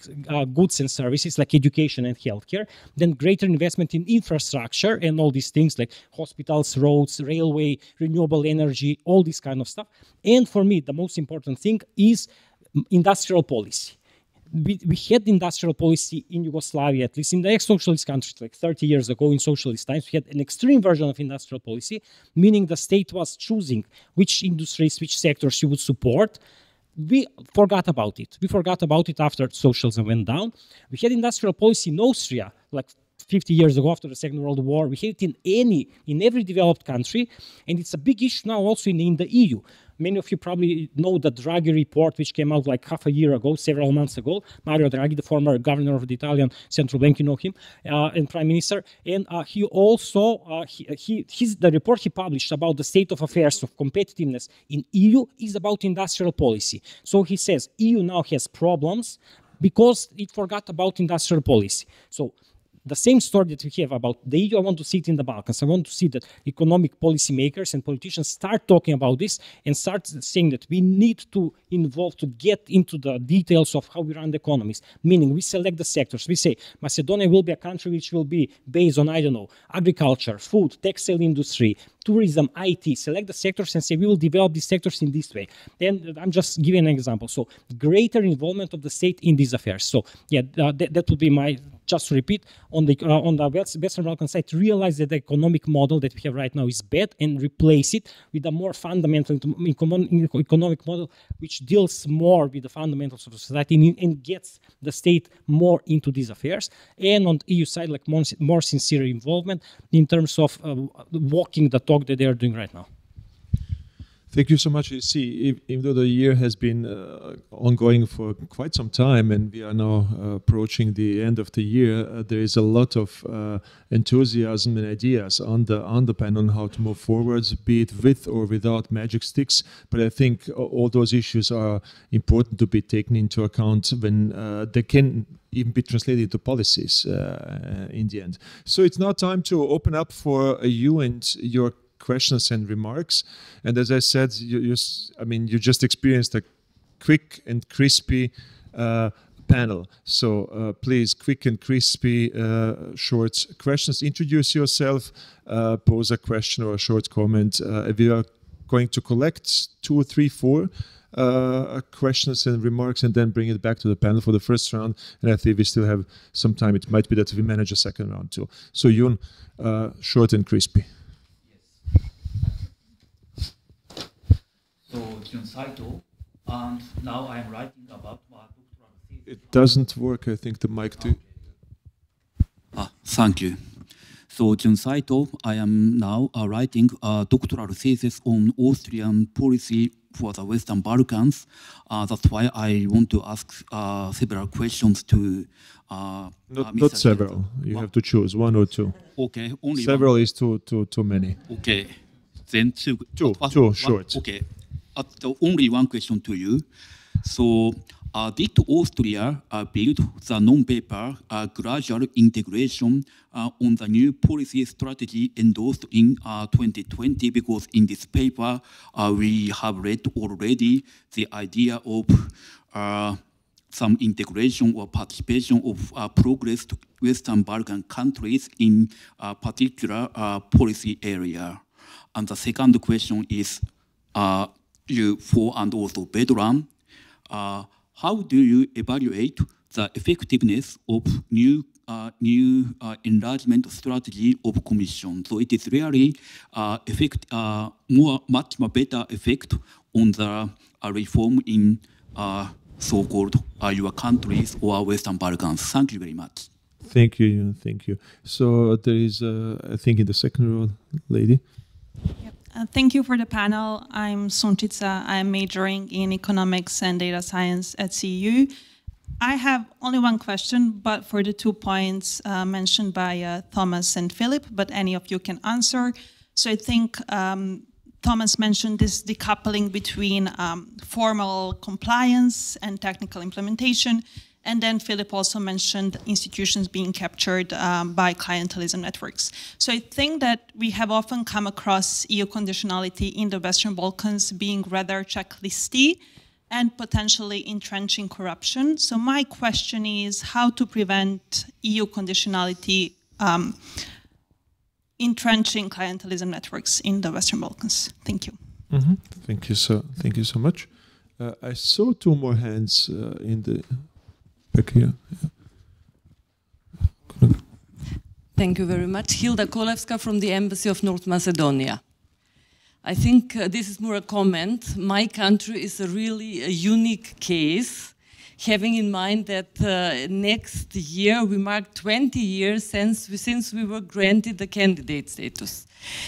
goods and services like education and healthcare, then greater investment in infrastructure and all these things like hospitals, roads, railway, renewable energy, all this kind of stuff. And for me, the most important thing is industrial policy. We had industrial policy in Yugoslavia, at least in the ex-socialist countries, like 30 years ago in socialist times. We had an extreme version of industrial policy, meaning the state was choosing which industries, which sectors you would support. We forgot about it. We forgot about it after socialism went down. We had industrial policy in Austria, like 50 years ago after the Second World War. We had it in every developed country, and it's a big issue now also in the EU. Many of you probably know the Draghi report, which came out like half a year ago, several months ago. Mario Draghi, the former governor of the Italian central bank, you know him, and prime minister. And he also, the report he published about the state of affairs of competitiveness in EU is about industrial policy. So he says EU now has problems because it forgot about industrial policy. So the same story that we have about the EU, I want to see it in the Balkans. I want to see that economic policymakers and politicians start talking about this and start saying that we need to involve, to get into the details of how we run the economies. Meaning we select the sectors. We say Macedonia will be a country which will be based on, I don't know, agriculture, food, textile industry, tourism, IT. Select the sectors and say we will develop these sectors in this way. And I'm just giving an example. So greater involvement of the state in these affairs. So yeah, that would be my, just to repeat, on the Western Balkan side, realize that the economic model that we have right now is bad and replace it with a more fundamental economic model which deals more with the fundamentals of society and gets the state more into these affairs. And on the EU side, like more sincere involvement in terms of walking the talk that they are doing right now. Thank you so much. You see, even though the year has been ongoing for quite some time and we are now approaching the end of the year, there is a lot of enthusiasm and ideas on the panel on how to move forward, be it with or without magic sticks. But I think all those issues are important to be taken into account when they can even be translated into policies in the end. So it's now time to open up for you and your questions and remarks. And as I said, you just experienced a quick and crispy panel. So please, quick and crispy, short questions. Introduce yourself, pose a question or a short comment. We are going to collect 2, 3, 4 questions and remarks and then bring it back to the panel for the first round. And I think we still have some time. It might be that we manage a second round too. So Jun, short and crispy. Saito, and now I am writing about my doctoral thesis. It doesn't work, I think, the mic too. Thank you. So, Jun Saito, I am now writing a doctoral thesis on Austrian policy for the Western Balkans. That's why I want to ask several questions to not several. You have to choose one or two. Okay, only several one. Is too many. Okay, then two short. Okay, only one question to you. So, did Austria build the non-paper gradual integration on the new policy strategy endorsed in 2020? Because in this paper, we have read already the idea of some integration or participation of progress to Western Balkan countries in a particular policy area. And the second question is, you for and also VEDRAN, how do you evaluate the effectiveness of new enlargement strategy of Commission? So it is really much more better effect on the reform in so-called your countries or Western Balkans. Thank you very much. Thank you. So there is, I think, in the second row, lady. Yep. Thank you for the panel. I'm Sunčica. I'm majoring in economics and data science at CEU. I have only one question, but for the 2 points mentioned by Thomas and Philip, but any of you can answer. So I think Thomas mentioned this decoupling between formal compliance and technical implementation. And then Philip also mentioned institutions being captured by clientelism networks. So I think that we have often come across EU conditionality in the Western Balkans being rather checklisty and potentially entrenching corruption. So my question is how to prevent EU conditionality entrenching clientelism networks in the Western Balkans. Thank you. Mm-hmm. Thank you so much. I saw 2 more hands in the back here. Yeah. Thank you very much. Hilda Kolevska from the Embassy of North Macedonia. I think this is more a comment. My country is a really unique case, having in mind that next year we mark 20 years since we were granted the candidate status.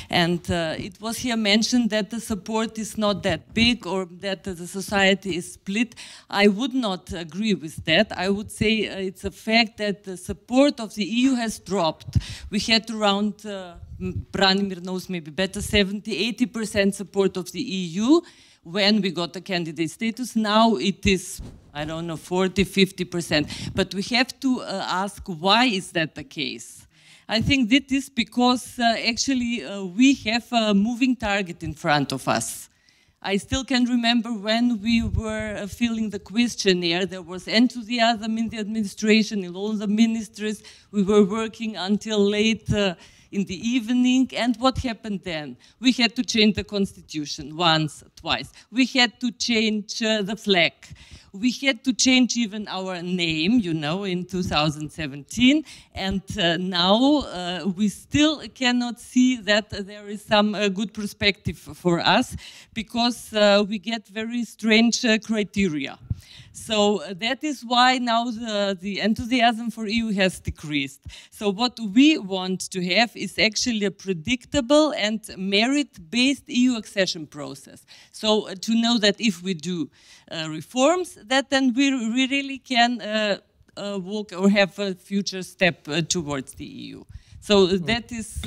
And it was here mentioned that the support is not that big or that the society is split. I would not agree with that. I would say it's a fact that the support of the EU has dropped. We had around, Branimir knows maybe better, 70–80% support of the EU when we got the candidate status. Now it is, I don't know, 40–50%. But we have to ask, why is that the case? I think that is because actually we have a moving target in front of us. I still can remember when we were filling the questionnaire, there was enthusiasm in the administration, in all the ministries. We were working until late in the evening. And what happened then? We had to change the constitution once, twice. We had to change the flag. We had to change even our name, you know, in 2017. And now we still cannot see that there is some good perspective for us because we get very strange criteria. So that is why now the enthusiasm for EU has decreased. So what we want to have is actually a predictable and merit-based EU accession process. So to know that if we do reforms, that then we really can walk or have a future step towards the EU. So that is...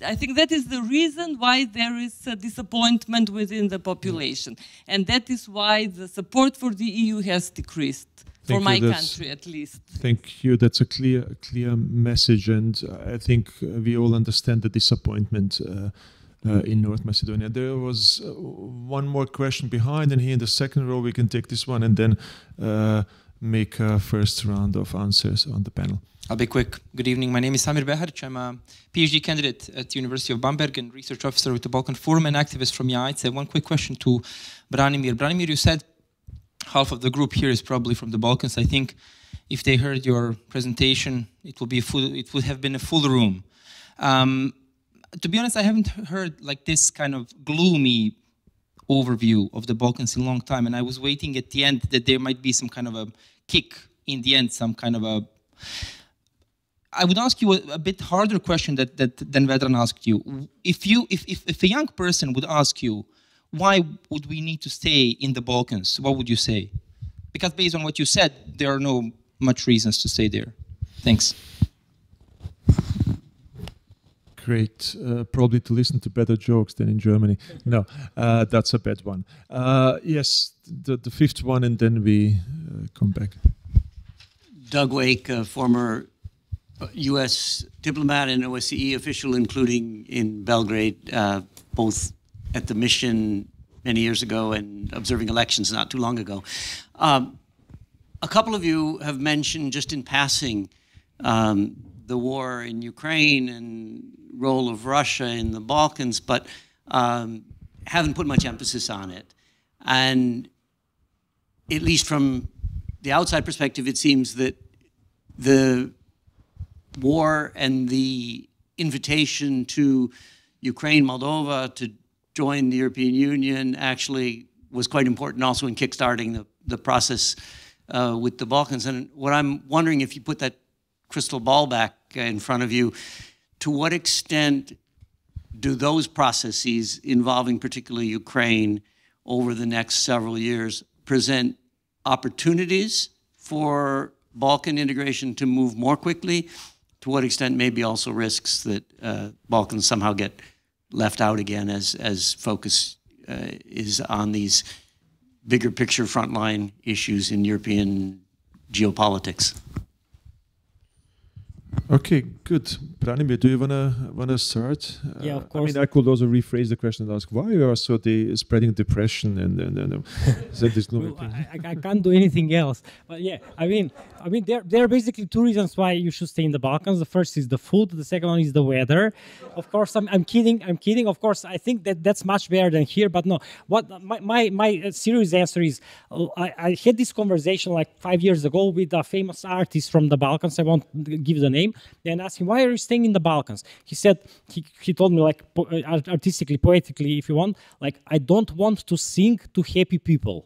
I think that is the reason why there is a disappointment within the population. And that is why the support for the EU has decreased, for my country at least. Thank you. That's a clear message. And I think we all understand the disappointment in North Macedonia. There was one more question behind, and here in the second row we can take this one and then make a first round of answers on the panel. I'll be quick. Good evening. My name is Samir Beharic. I'm a PhD candidate at the University of Bamberg and research officer with the Balkan Forum and activist from JEHIČ. One quick question to Branimir. Branimir, you said half of the group here is probably from the Balkans. I think if they heard your presentation, it would have been a full room. To be honest, I haven't heard like this kind of gloomy overview of the Balkans in a long time, and I was waiting at the end that there might be some kind of a kick in the end, some kind of a I would ask you a bit harder question than Vedran asked you. If a young person would ask you, why would we need to stay in the Balkans? What would you say? Because based on what you said, there are no much reasons to stay there. Thanks. Great. Probably to listen to better jokes than in Germany. No, that's a bad one. Yes, the fifth one, and then we come back. Doug Wake, former U.S. diplomat and OSCE official, including in Belgrade, both at the mission many years ago and observing elections not too long ago. A couple of you have mentioned just in passing the war in Ukraine and role of Russia in the Balkans, but haven't put much emphasis on it. And at least from the outside perspective, it seems that the war and the invitation to Ukraine, Moldova to join the European Union actually was quite important also in kickstarting the process with the Balkans. And what I'm wondering, if you put that crystal ball back in front of you, to what extent do those processes involving particularly Ukraine over the next several years present opportunities for Balkan integration to move more quickly? To what extent maybe also risks that Balkans somehow get left out again as focus is on these bigger picture frontline issues in European geopolitics? Okay, good. Branimir, do you wanna start? Yeah, of course. I mean, I could also rephrase the question and ask why you are so spreading depression and so there's no. Well, I can't do anything else. But yeah, I mean, there are basically two reasons why you should stay in the Balkans. The first is the food. The second one is the weather. Of course, I'm kidding. I'm kidding. Of course, I think that's much better than here. But no, what my serious answer is, I had this conversation like 5 years ago with a famous artist from the Balkans. I won't give the name. And asked him, why are you staying in the Balkans? He said, he told me, like, artistically, poetically, if you want, like, I don't want to sing to happy people.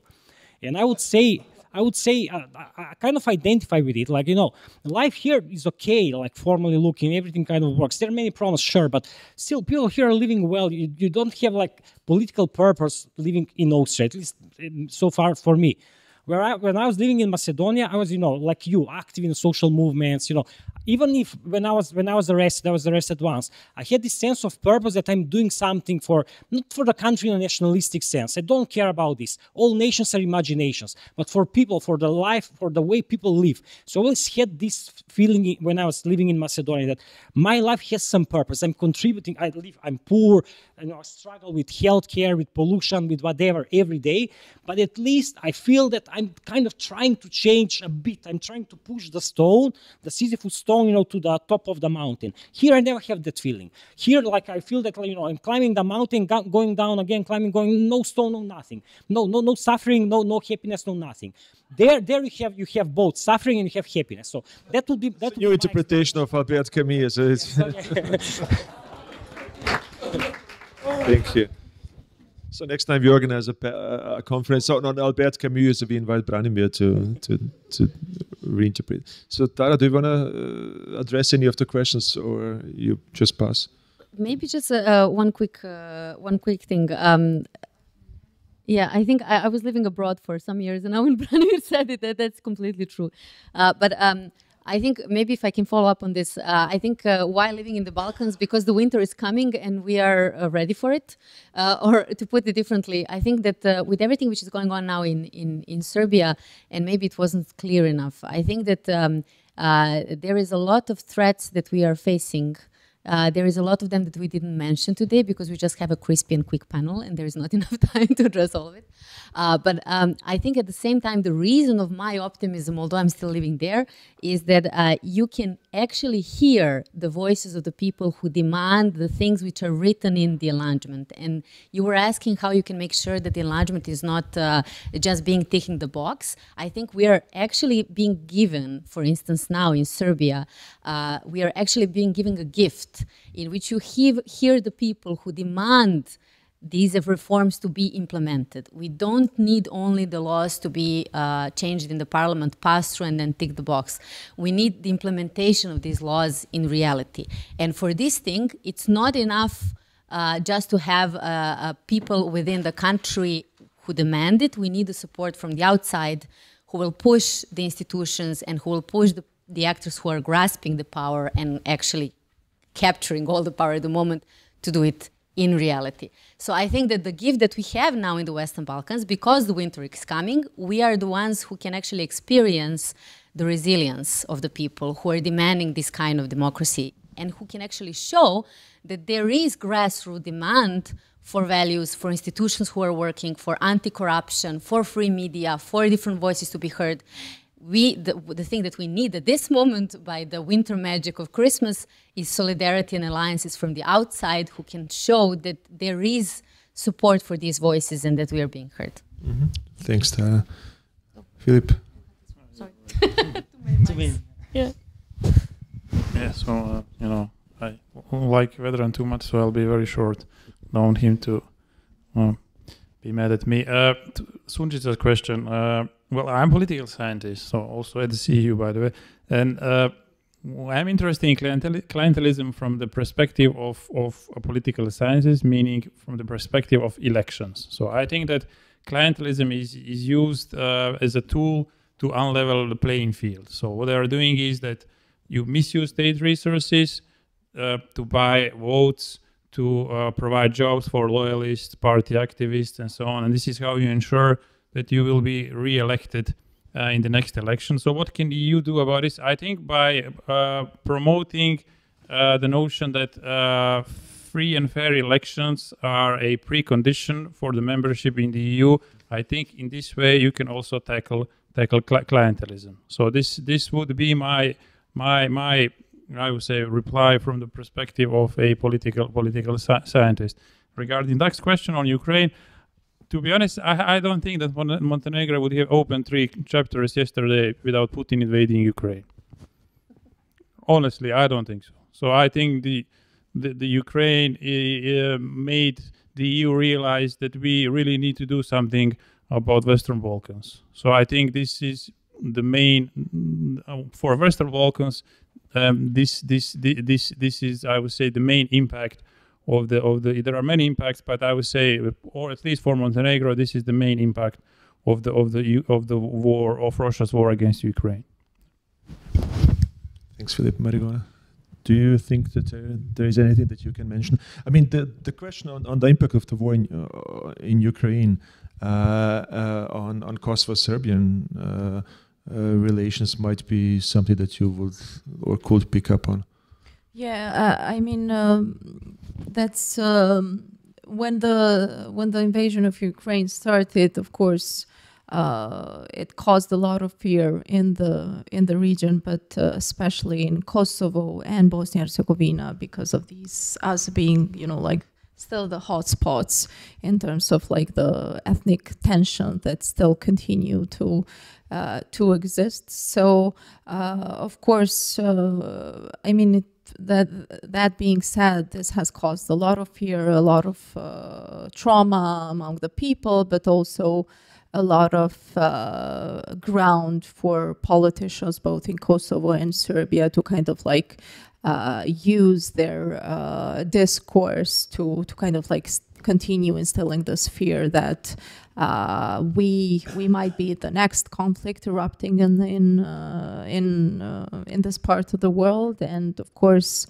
And I would say, I kind of identify with it. Like, you know, life here is okay, like formally looking, everything kind of works. There are many problems, sure, but still people here are living well. You don't have like political purpose living in Austria, at least so far for me. When I was living in Macedonia, I was, you know, like you, active in social movements, you know. Even if when I was arrested, I was arrested once, I had this sense of purpose that I'm doing something for, not for the country in a nationalistic sense. I don't care about this. All nations are imaginations, but for people, for the life, for the way people live. So I always had this feeling when I was living in Macedonia that my life has some purpose. I'm contributing. I'm poor. You know, I struggle with healthcare, with pollution, with whatever every day. But at least I feel that I'm kind of trying to change a bit. I'm trying to push the stone, the Sisyphus stone, you know, to the top of the mountain. Here I never have that feeling. Here, like, I feel that, you know, I'm climbing the mountain, going down again, climbing, going, no stone, no nothing. No suffering, no happiness, no nothing. There you have both suffering and you have happiness. So that would be that. New interpretation of Albert Camus. Thank you. So next time we organize a conference on Albert Camus, we invite Branimir to reinterpret. So Tara, do you want to address any of the questions, or you just pass? Maybe just one quick thing. Yeah, I think I was living abroad for some years, and now when Branimir said it, that's completely true. But I think maybe if I can follow up on this, I think while living in the Balkans, because the winter is coming and we are ready for it, or to put it differently, I think that with everything which is going on now in Serbia, and maybe it wasn't clear enough, I think that there is a lot of threats that we are facing. There is a lot of them that we didn't mention today because we just have a crispy and quick panel and there is not enough time to address all of it. But I think at the same time, the reason of my optimism, although I'm still living there, is that you can actually hear the voices of the people who demand the things which are written in the enlargement. And you were asking how you can make sure that the enlargement is not just being ticking the box. I think we are actually being given, for instance, now in Serbia, we are actually being given a gift in which you hear the people who demand these reforms to be implemented. We don't need only the laws to be changed in the parliament, passed through and then tick the box. We need the implementation of these laws in reality. And for this thing, it's not enough just to have people within the country who demand it. We need the support from the outside who will push the institutions and who will push the actors who are grasping the power and actually capturing all the power at the moment to do it in reality. So I think that the gift that we have now in the Western Balkans, because the winter is coming, we are the ones who can actually experience the resilience of the people who are demanding this kind of democracy and who can actually show that there is grassroots demand for values, for institutions who are working, for anti-corruption, for free media, for different voices to be heard. The thing that we need at this moment, by the winter magic of Christmas, is solidarity and alliances from the outside who can show that there is support for these voices and that we are being heard. Mm-hmm. Thanks, Tara. Philip. Sorry. Yeah. Yeah, so, you know, I like VEDRAN too much, so I'll be very short. Don't want him to be mad at me. Sunčica's question. Well, I'm a political scientist, so also at the CEU, by the way. And I'm interested in clientelism from the perspective of political sciences, meaning from the perspective of elections. So I think that clientelism is used as a tool to unlevel the playing field. So what they are doing is that you misuse state resources to buy votes, to provide jobs for loyalists, party activists, and so on. And this is how you ensure that you will be re-elected in the next election. So what can the EU do about this? I think by promoting the notion that free and fair elections are a precondition for the membership in the EU, I think in this way you can also tackle clientelism. So this would be my I would say reply from the perspective of a political scientist. Regarding Doug's question on Ukraine, to be honest, I don't think that Montenegro would have opened 3 chapters yesterday without Putin invading Ukraine. Honestly, I don't think so. So I think the Ukraine made the EU realize that we really need to do something about Western Balkans. So I think this is the main for Western Balkans. This is, I would say, the main impact of the. There are many impacts, but I would say, or at least for Montenegro, this is the main impact of the war, of Russia's war against Ukraine. Thanks, Philip. Marigona, do you think that there is anything that you can mention? I mean, the question on the impact of the war in Ukraine on Kosovo-Serbian relations might be something that you would or could pick up on. Yeah, I mean, that's when the invasion of Ukraine started. Of course, it caused a lot of fear in the region, but especially in Kosovo and Bosnia and Herzegovina, because of these us being, like, still the hotspots in terms of like the ethnic tension that still continue to exist. So of course, I mean, that being said, this has caused a lot of fear, a lot of trauma among the people, but also a lot of ground for politicians both in Kosovo and Serbia to kind of like use their discourse to kind of like continue instilling this fear that we might be the next conflict erupting in this part of the world. And of course,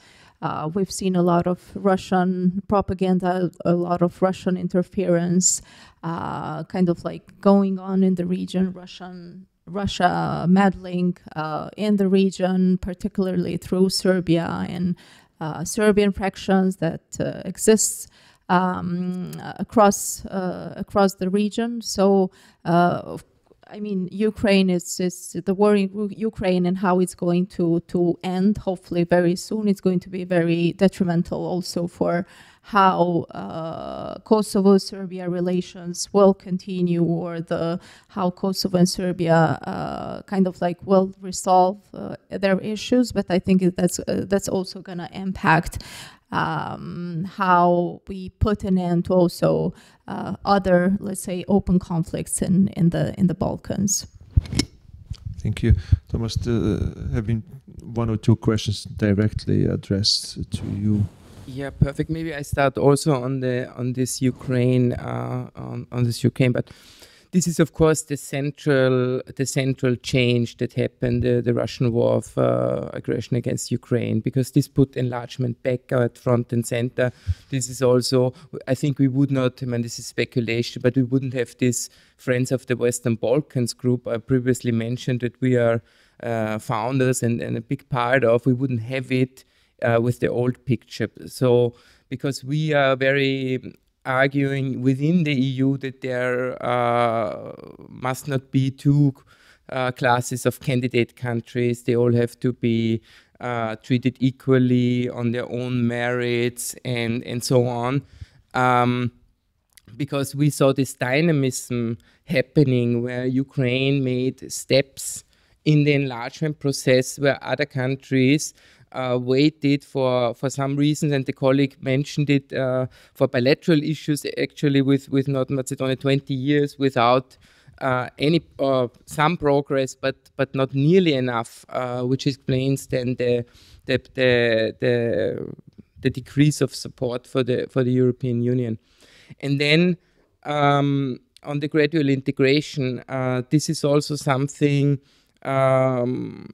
we've seen a lot of Russian propaganda, a lot of Russian interference, kind of like going on in the region. Russia meddling in the region, particularly through Serbia and Serbian fractions that exists across the region. So, I mean, Ukraine is the war in Ukraine and how it's going to end. Hopefully, very soon, it's going to be very detrimental also for how Kosovo-Serbia relations will continue, or how Kosovo and Serbia kind of like will resolve their issues. But I think that's also going to impact how we put an end to also other, let's say, open conflicts in the Balkans. Thank you. Thomas, have been one or two questions directly addressed to you. Yeah, perfect. Maybe I start also on this Ukraine, but this is of course the central change that happened, the Russian war of aggression against Ukraine, because this put enlargement back at front and center. This is also, I think we would not, I mean, this is speculation, but we wouldn't have this Friends of the Western Balkans group I previously mentioned that we are founders and a big part of. We wouldn't have it with the old picture. So, because we are very arguing within the EU that there must not be two classes of candidate countries. They all have to be treated equally on their own merits and so on. Because we saw this dynamism happening where Ukraine made steps in the enlargement process where other countries waited for some reasons, and the colleague mentioned it, for bilateral issues actually with North Macedonia 20 years without some progress, but not nearly enough, which explains then the decrease of support for the European Union. And then on the gradual integration, this is also something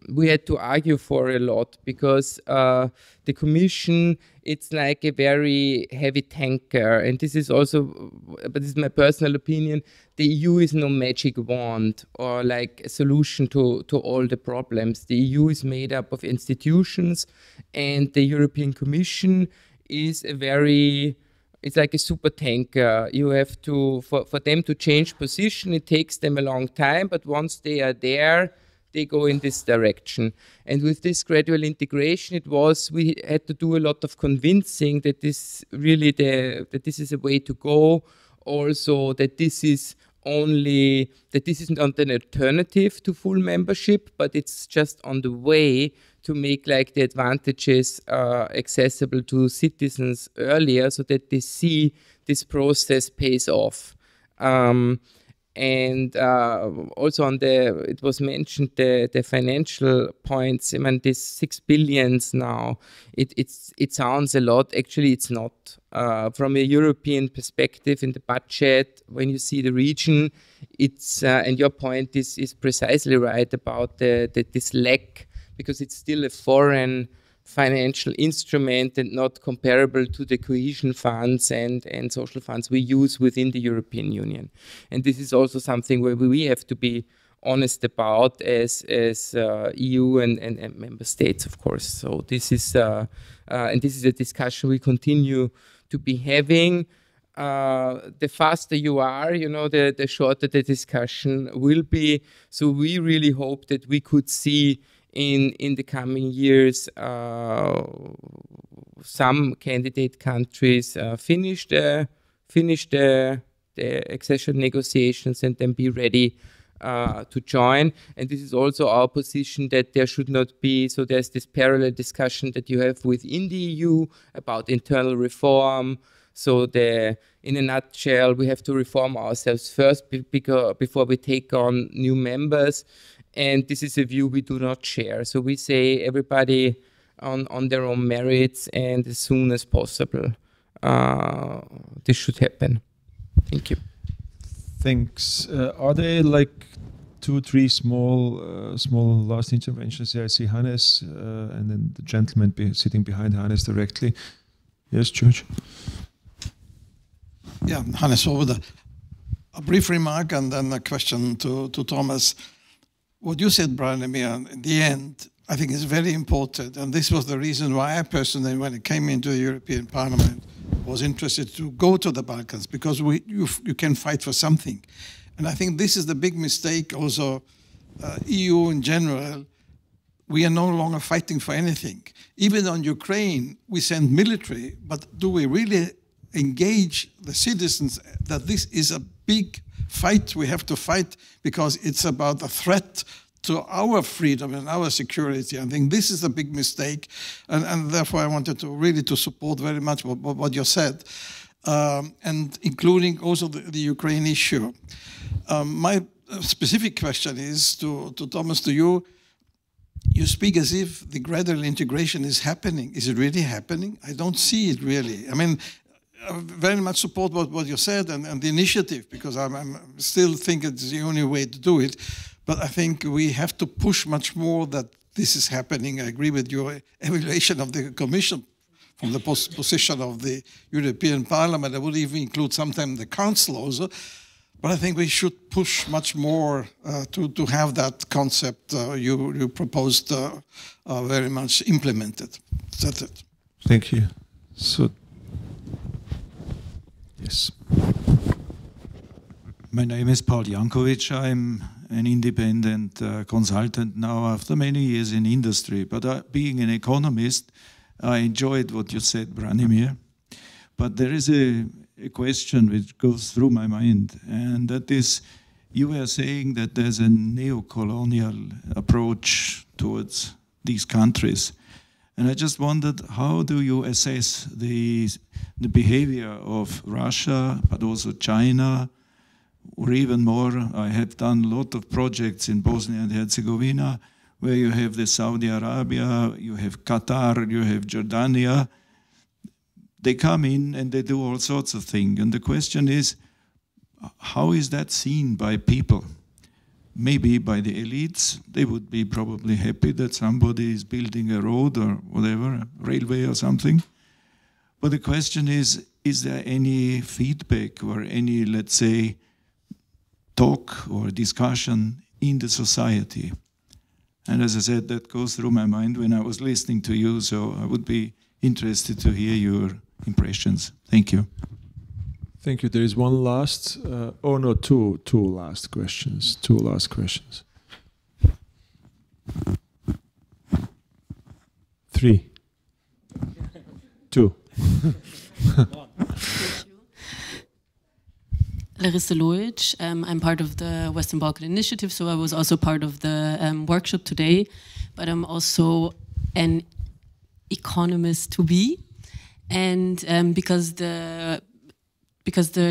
we had to argue for a lot, because the Commission, it's like a very heavy tanker, and this is also, but this is my personal opinion, the EU is no magic wand or like a solution to all the problems. The EU is made up of institutions, and the European Commission is it's like a super tanker. You have to, for them to change position, it takes them a long time, but once they are there, they go in this direction. And with this gradual integration, we had to do a lot of convincing that this really that this is a way to go. Also, that this is not an alternative to full membership, but it's just on the way to make like the advantages accessible to citizens earlier, so that they see this process pays off. And also it was mentioned the financial points. I mean, this 6 billion now, it sounds a lot. Actually, it's not. From a European perspective in the budget, when you see the region, it's and your point is precisely right about this lack, because it's still a foreign financial instrument and not comparable to the cohesion funds and social funds we use within the European Union. And this is also something where we have to be honest about as EU and member states, of course. So this is and this is a discussion we continue to be having. The faster you are, the shorter the discussion will be. So we really hope that we could see in the coming years some candidate countries finish the accession negotiations and then be ready to join. And this is also our position, that there should not be, so there's this parallel discussion that you have within the EU about internal reform. So in a nutshell, we have to reform ourselves first before we take on new members. And this is a view we do not share. So we say everybody on their own merits, and as soon as possible, this should happen. Thank you. Thanks. Are there like 2-3 small last interventions? Here I see Hannes, and then the gentleman sitting behind Hannes directly. Yes, George. Yeah, Hannes SWOBODA. A brief remark and then a question to Thomas. What you said, Branimir, in the end, I think is very important. And this was the reason why I personally, when I came into the European Parliament, was interested to go to the Balkans, because you can fight for something. And I think this is the big mistake also, EU in general. We are no longer fighting for anything. Even on Ukraine, we send military, but do we really engage the citizens that this is a big fight we have to fight, because it's about a threat to our freedom and our security. I think this is a big mistake, and therefore I wanted to really to support very much what you said, and including also the Ukraine issue. My specific question is to Thomas, to you. You speak as if the gradual integration is happening. Is it really happening? I don't see it really. I mean, I very much support what you said and the initiative, because I still think it's the only way to do it. But I think we have to push much more that this is happening. I agree with your evaluation of the Commission from the position of the European Parliament. I would even include sometimes the Council also. But I think we should push much more to have that concept you proposed very much implemented. That's it. Thank you. So, yes. My name is Paul Jankovic. I'm an independent consultant now after many years in industry. But being an economist, I enjoyed what you said, Branimir. But there is a question which goes through my mind, and that is, you were saying that there's a neo-colonial approach towards these countries. And I just wondered, how do you assess the behavior of Russia, but also China, or even more? I have done a lot of projects in Bosnia and Herzegovina, where you have the Saudi Arabia, you have Qatar, you have Jordania. They come in and they do all sorts of things. And the question is, how is that seen by people? Maybe by the elites. They would be probably happy that somebody is building a road or whatever, a railway or something. But the question is there any feedback or any, let's say, talk or discussion in the society? And as I said, that goes through my mind when I was listening to you, so I would be interested to hear your impressions. Thank you. Thank you. There is one last, oh no, two last questions. Two last questions. 3. 2. Larissa Lojic. I'm part of the Western Balkan Initiative, so I was also part of the workshop today, but I'm also an economist to be, and because the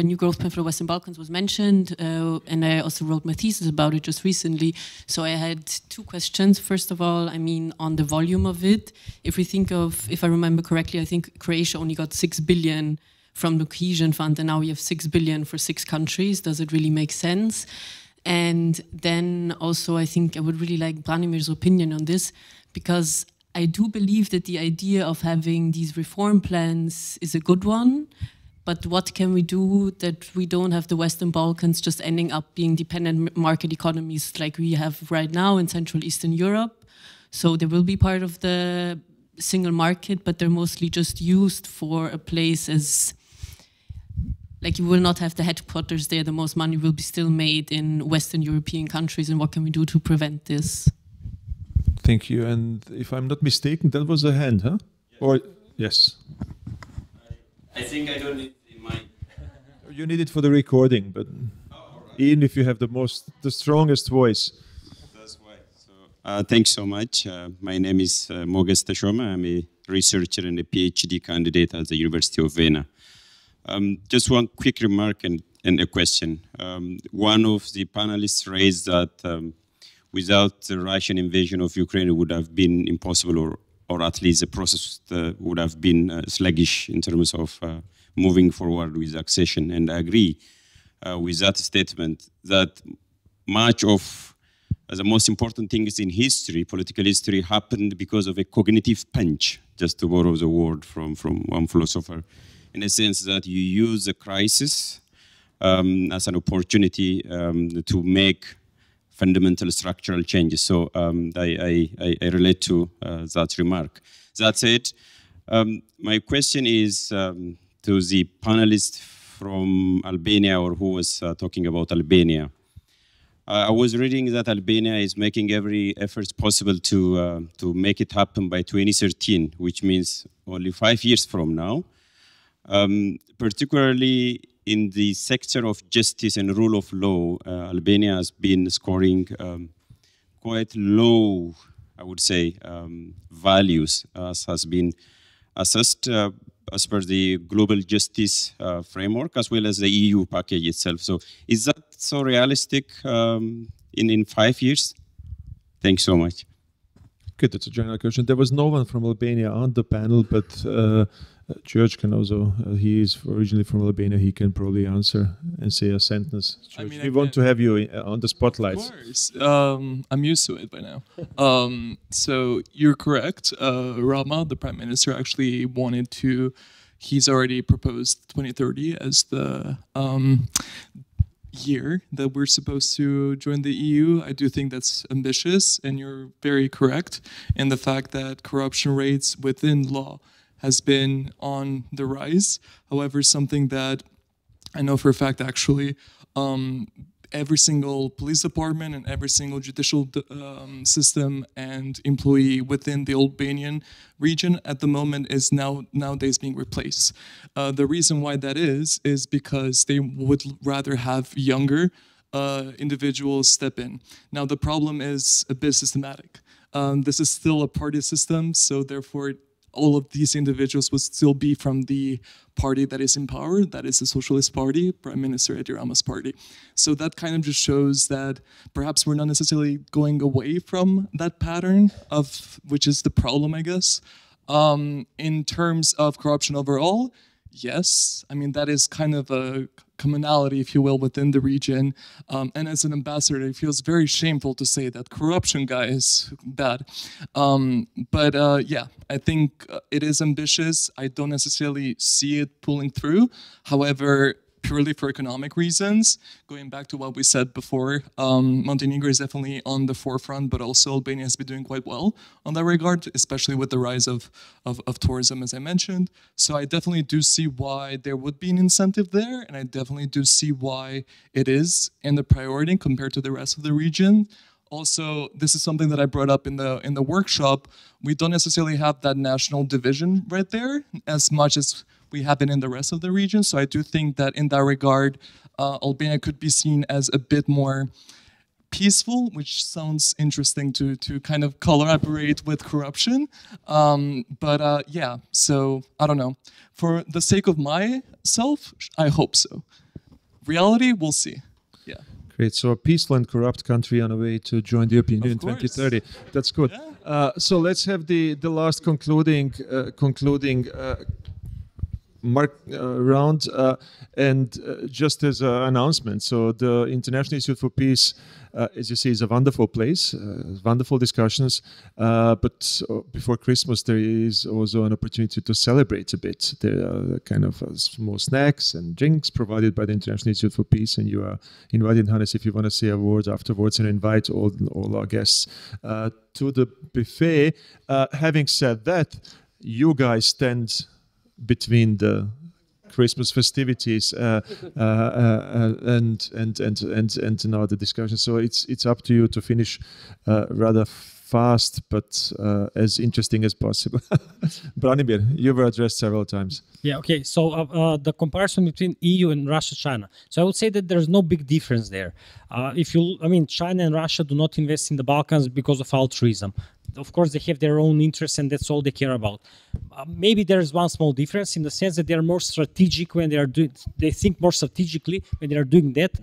new growth plan for the Western Balkans was mentioned, and I also wrote my thesis about it just recently, so I had 2 questions. First of all, I mean, on the volume of it, if we think of, if I remember correctly, I think Croatia only got 6 billion from the cohesion fund, and now we have 6 billion for 6 countries. Does it really make sense? And then also, I think I would really like Branimir's opinion on this, because I do believe that the idea of having these reform plans is a good one, but what can we do that we don't have the Western Balkans just ending up being dependent market economies like we have right now in Central Eastern Europe? So they will be part of the single market, but they're mostly just used for a place as, like, you will not have the headquarters there. The most money will be still made in Western European countries, and what can we do to prevent this? Thank you. And if I'm not mistaken, that was a hand, huh? Yes. Or yes. I think I don't need the mic. You need it for the recording, but even if you have the strongest voice. That's why. So, thanks so much. My name is Moges Tashoma. I'm a researcher and a PhD candidate at the University of Vienna. Just one quick remark and a question. One of the panelists raised that without the Russian invasion of Ukraine, it would have been impossible, or at least the process would have been sluggish in terms of moving forward with accession. And I agree with that statement, that much of the most important things in history, political history, happened because of a cognitive punch, just to borrow the word from one philosopher, in a sense that you use a crisis as an opportunity to make fundamental structural changes. So I relate to that remark. That said, my question is to the panelist from Albania, or who was talking about Albania. I was reading that Albania is making every effort possible to make it happen by 2013, which means only 5 years from now. Particularly in the sector of justice and rule of law, Albania has been scoring quite low, I would say, values as has been assessed as per the global justice framework, as well as the EU package itself. So is that so realistic in 5 years? Thanks so much. Good, that's a general question. There was no one from Albania on the panel, but George can also, he is originally from Albania, he can probably answer and say a sentence. George, I mean, we want to have you on the spotlight. Of course, I'm used to it by now. So you're correct. Rama, the Prime Minister, actually wanted to, he's already proposed 2030 as the year that we're supposed to join the EU. I do think that's ambitious, and you're very correct in the fact that corruption rates within law has been on the rise. However, something that I know for a fact actually, every single police department and every single judicial system and employee within the Albanian region at the moment is nowadays being replaced. The reason why that is because they would rather have younger individuals step in. Now the problem is a bit systematic. This is still a party system, so therefore all of these individuals would still be from the party that is in power, that is the Socialist Party, Prime Minister Edi Rama's party. So that kind of just shows that perhaps we're not necessarily going away from that pattern of, which is the problem, I guess. In terms of corruption overall, yes, I mean, that is kind of a commonality, if you will, within the region. And as an ambassador, it feels very shameful to say that corruption guy is bad. Yeah, I think it is ambitious. I don't necessarily see it pulling through. However, purely for economic reasons, going back to what we said before, Montenegro is definitely on the forefront, but also Albania has been doing quite well on that regard, especially with the rise of tourism, as I mentioned. So I definitely do see why there would be an incentive there, and I definitely do see why it is in the priority compared to the rest of the region. Also, this is something that I brought up in the workshop. We don't necessarily have that national division right there as much as we have it in the rest of the region. So I do think that in that regard, Albania could be seen as a bit more peaceful, which sounds interesting to kind of collaborate with corruption. Yeah, so I don't know. For the sake of myself, I hope so. Reality, we'll see. Yeah. Great. So a peaceful and corrupt country on a way to join the European Union in 2030. That's good. Yeah. So let's have the last concluding round, and just as an announcement, so the International Institute for Peace, as you see, is a wonderful place, wonderful discussions, but before Christmas there is also an opportunity to celebrate a bit. There are kind of small snacks and drinks provided by the International Institute for Peace, and you are invited, Hannes, if you want to say a word afterwards, and invite all our guests to the buffet. Having said that, you guys stand between the Christmas festivities and now the discussion. So it's up to you to finish rather fast, but as interesting as possible. Branimir, you were addressed several times. Yeah, okay. So the comparison between EU and Russia, China. So I would say that there's no big difference there. China and Russia do not invest in the Balkans because of altruism. Of course, they have their own interests, and that's all they care about. Maybe there is one small difference in the sense that they are more strategic when they are doing. They think more strategically when they are doing that,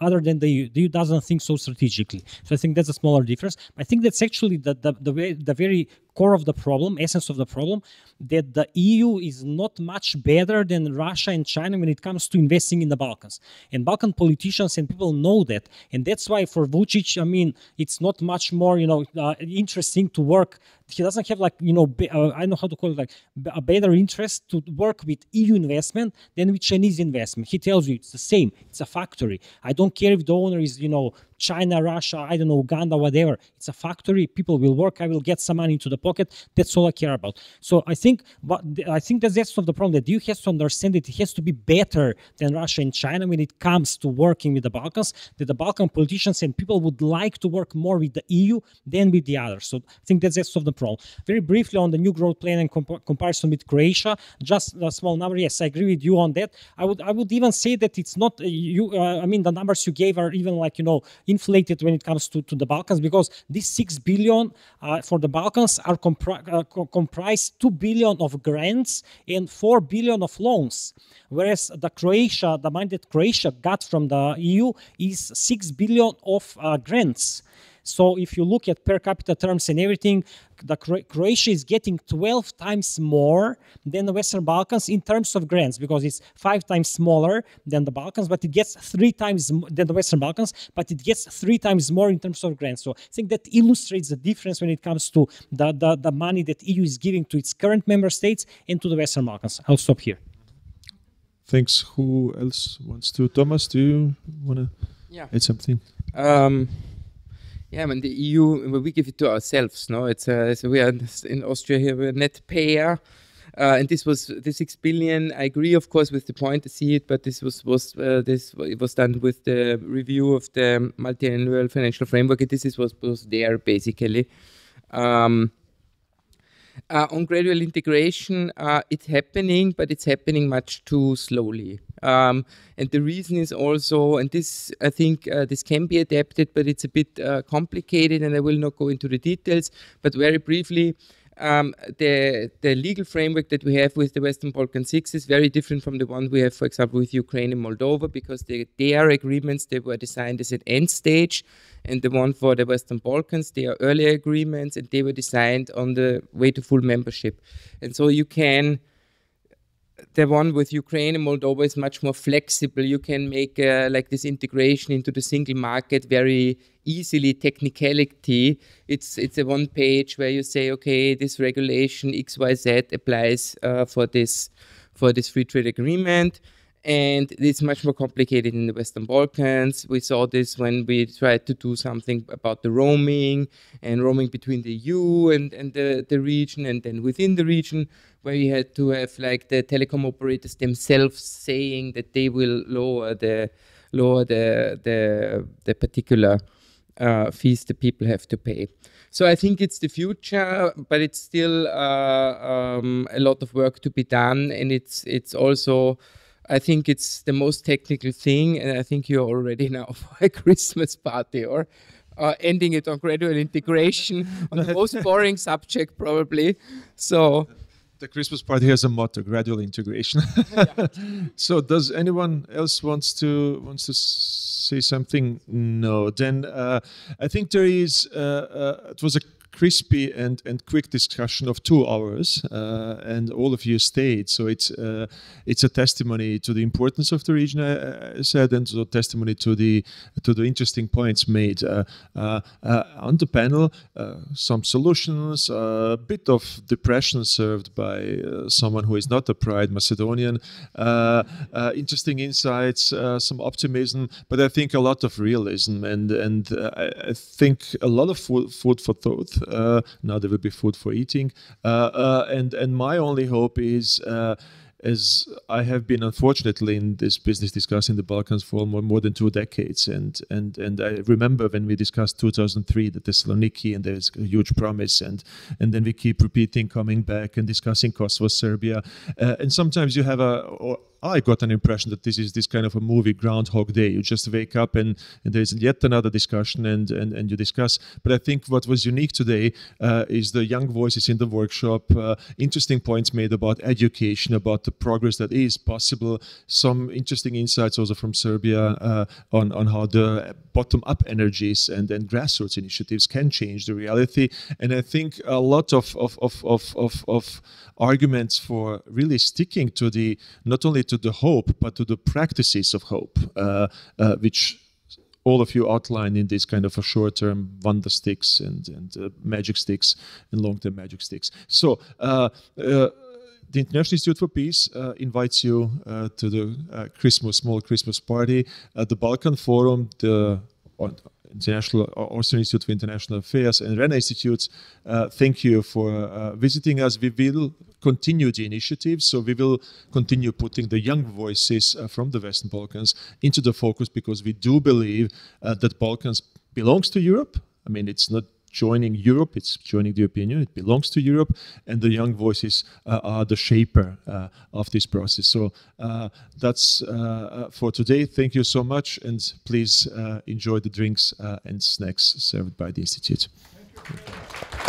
other than the EU. The EU doesn't think so strategically. So I think that's a smaller difference. I think that's actually the very core of the problem, essence of the problem, that the EU is not much better than Russia and China when it comes to investing in the Balkans. And Balkan politicians and people know that. And that's why for Vučić, it's not much more, interesting to work. He doesn't have I don't know how to call it, a better interest to work with EU investment than with Chinese investment. He tells you it's the same. It's a factory. I don't care if the owner is, China, Russia, I don't know, Uganda, whatever. It's a factory. People will work. I will get some money into the pocket. That's all I care about. So I think that's the essence of the problem, that you have to understand that it has to be better than Russia and China when it comes to working with the Balkans, that the Balkan politicians and people would like to work more with the EU than with the others. So I think that's the essence of the problem. Very briefly on the new growth plan and comparison with Croatia, just a small number. Yes, I agree with you on that. I would even say that it's not I mean, the numbers you gave are even like, you know, inflated when it comes to the Balkans, because this 6 billion for the Balkans are comprise 2 billion of grants and 4 billion of loans, whereas the money that Croatia got from the EU is 6 billion of grants. So if you look at per capita terms and everything, Croatia is getting 12 times more than the Western Balkans in terms of grants, because it's 5 times smaller than the Balkans, but it gets 3 times than the Western Balkans, but it gets 3 times more in terms of grants. So I think that illustrates the difference when it comes to the money that EU is giving to its current member states and to the Western Balkans. I'll stop here. Thanks. Who else wants to? Thomas, do you want to add something? Yeah, I mean, the EU, we give it to ourselves, no? It's so we are in Austria here, we're a net payer, and this was the 6 billion. I agree, of course, with the point to see it, but this was done with the review of the multi-annual financial framework. And this was there basically. On gradual integration, it's happening, but it's happening much too slowly. And the reason is also, and this, I think, this can be adapted, but it's a bit complicated, and I will not go into the details, but very briefly, the legal framework that we have with the Western Balkan 6 is very different from the one we have, for example, with Ukraine and Moldova, because their agreements, they were designed as an end stage, and the one for the Western Balkans, they are earlier agreements, and they were designed on the way to full membership. And so you can, the one with Ukraine and Moldova is much more flexible. You can make like this integration into the single market very easily. Technicality, it's a one page where you say, okay, this regulation XYZ applies for this free trade agreement. And it's much more complicated in the Western Balkans. We saw this when we tried to do something about the roaming and roaming between the EU and the region, and then within the region, where you had to have like the telecom operators themselves saying that they will lower the particular fees the people have to pay. So I think it's the future, but it's still a lot of work to be done, and it's also, I think it's the most technical thing, and I think you're already now for a Christmas party or ending it on gradual integration on the most boring subject probably. So the Christmas party has a motto: gradual integration. So does anyone else wants to say something? No. Then I think there is. It was a crispy and quick discussion of 2 hours, and all of you stayed. So it's a testimony to the importance of the region, I said, and so testimony to the interesting points made on the panel. Some solutions, a bit of depression served by someone who is not a Pride Macedonian. Interesting insights, some optimism, but I think a lot of realism, and I think a lot of food for thought. Now there will be food for eating, and my only hope is, as I have been unfortunately in this business discussing the Balkans for more than 2 decades, and I remember when we discussed 2003 the Thessaloniki, and there's a huge promise, and then we keep repeating, coming back and discussing Kosovo, Serbia, and sometimes you have I got an impression that this is this kind of a movie, Groundhog Day. You just wake up and there's yet another discussion and you discuss. But I think what was unique today is the young voices in the workshop, interesting points made about education, about the progress that is possible, some interesting insights also from Serbia on how the bottom-up energies and grassroots initiatives can change the reality. And I think a lot of arguments for really sticking to the, not only to the hope, but to the practices of hope, which all of you outline in this kind of a short-term wonder sticks and magic sticks and long-term magic sticks. So the International Institute for Peace invites you to the small Christmas party at the Balkan Forum, the International Austrian Institute for International Affairs and Renner Institutes. Thank you for visiting us. We will continue the initiative, so we will continue putting the young voices from the Western Balkans into the focus, because we do believe that Balkans belongs to Europe. I mean, it's not joining Europe, it's joining the European Union, it belongs to Europe, and the young voices are the shaper of this process. So that's for today. Thank you so much, and please enjoy the drinks and snacks served by the Institute. Thank you.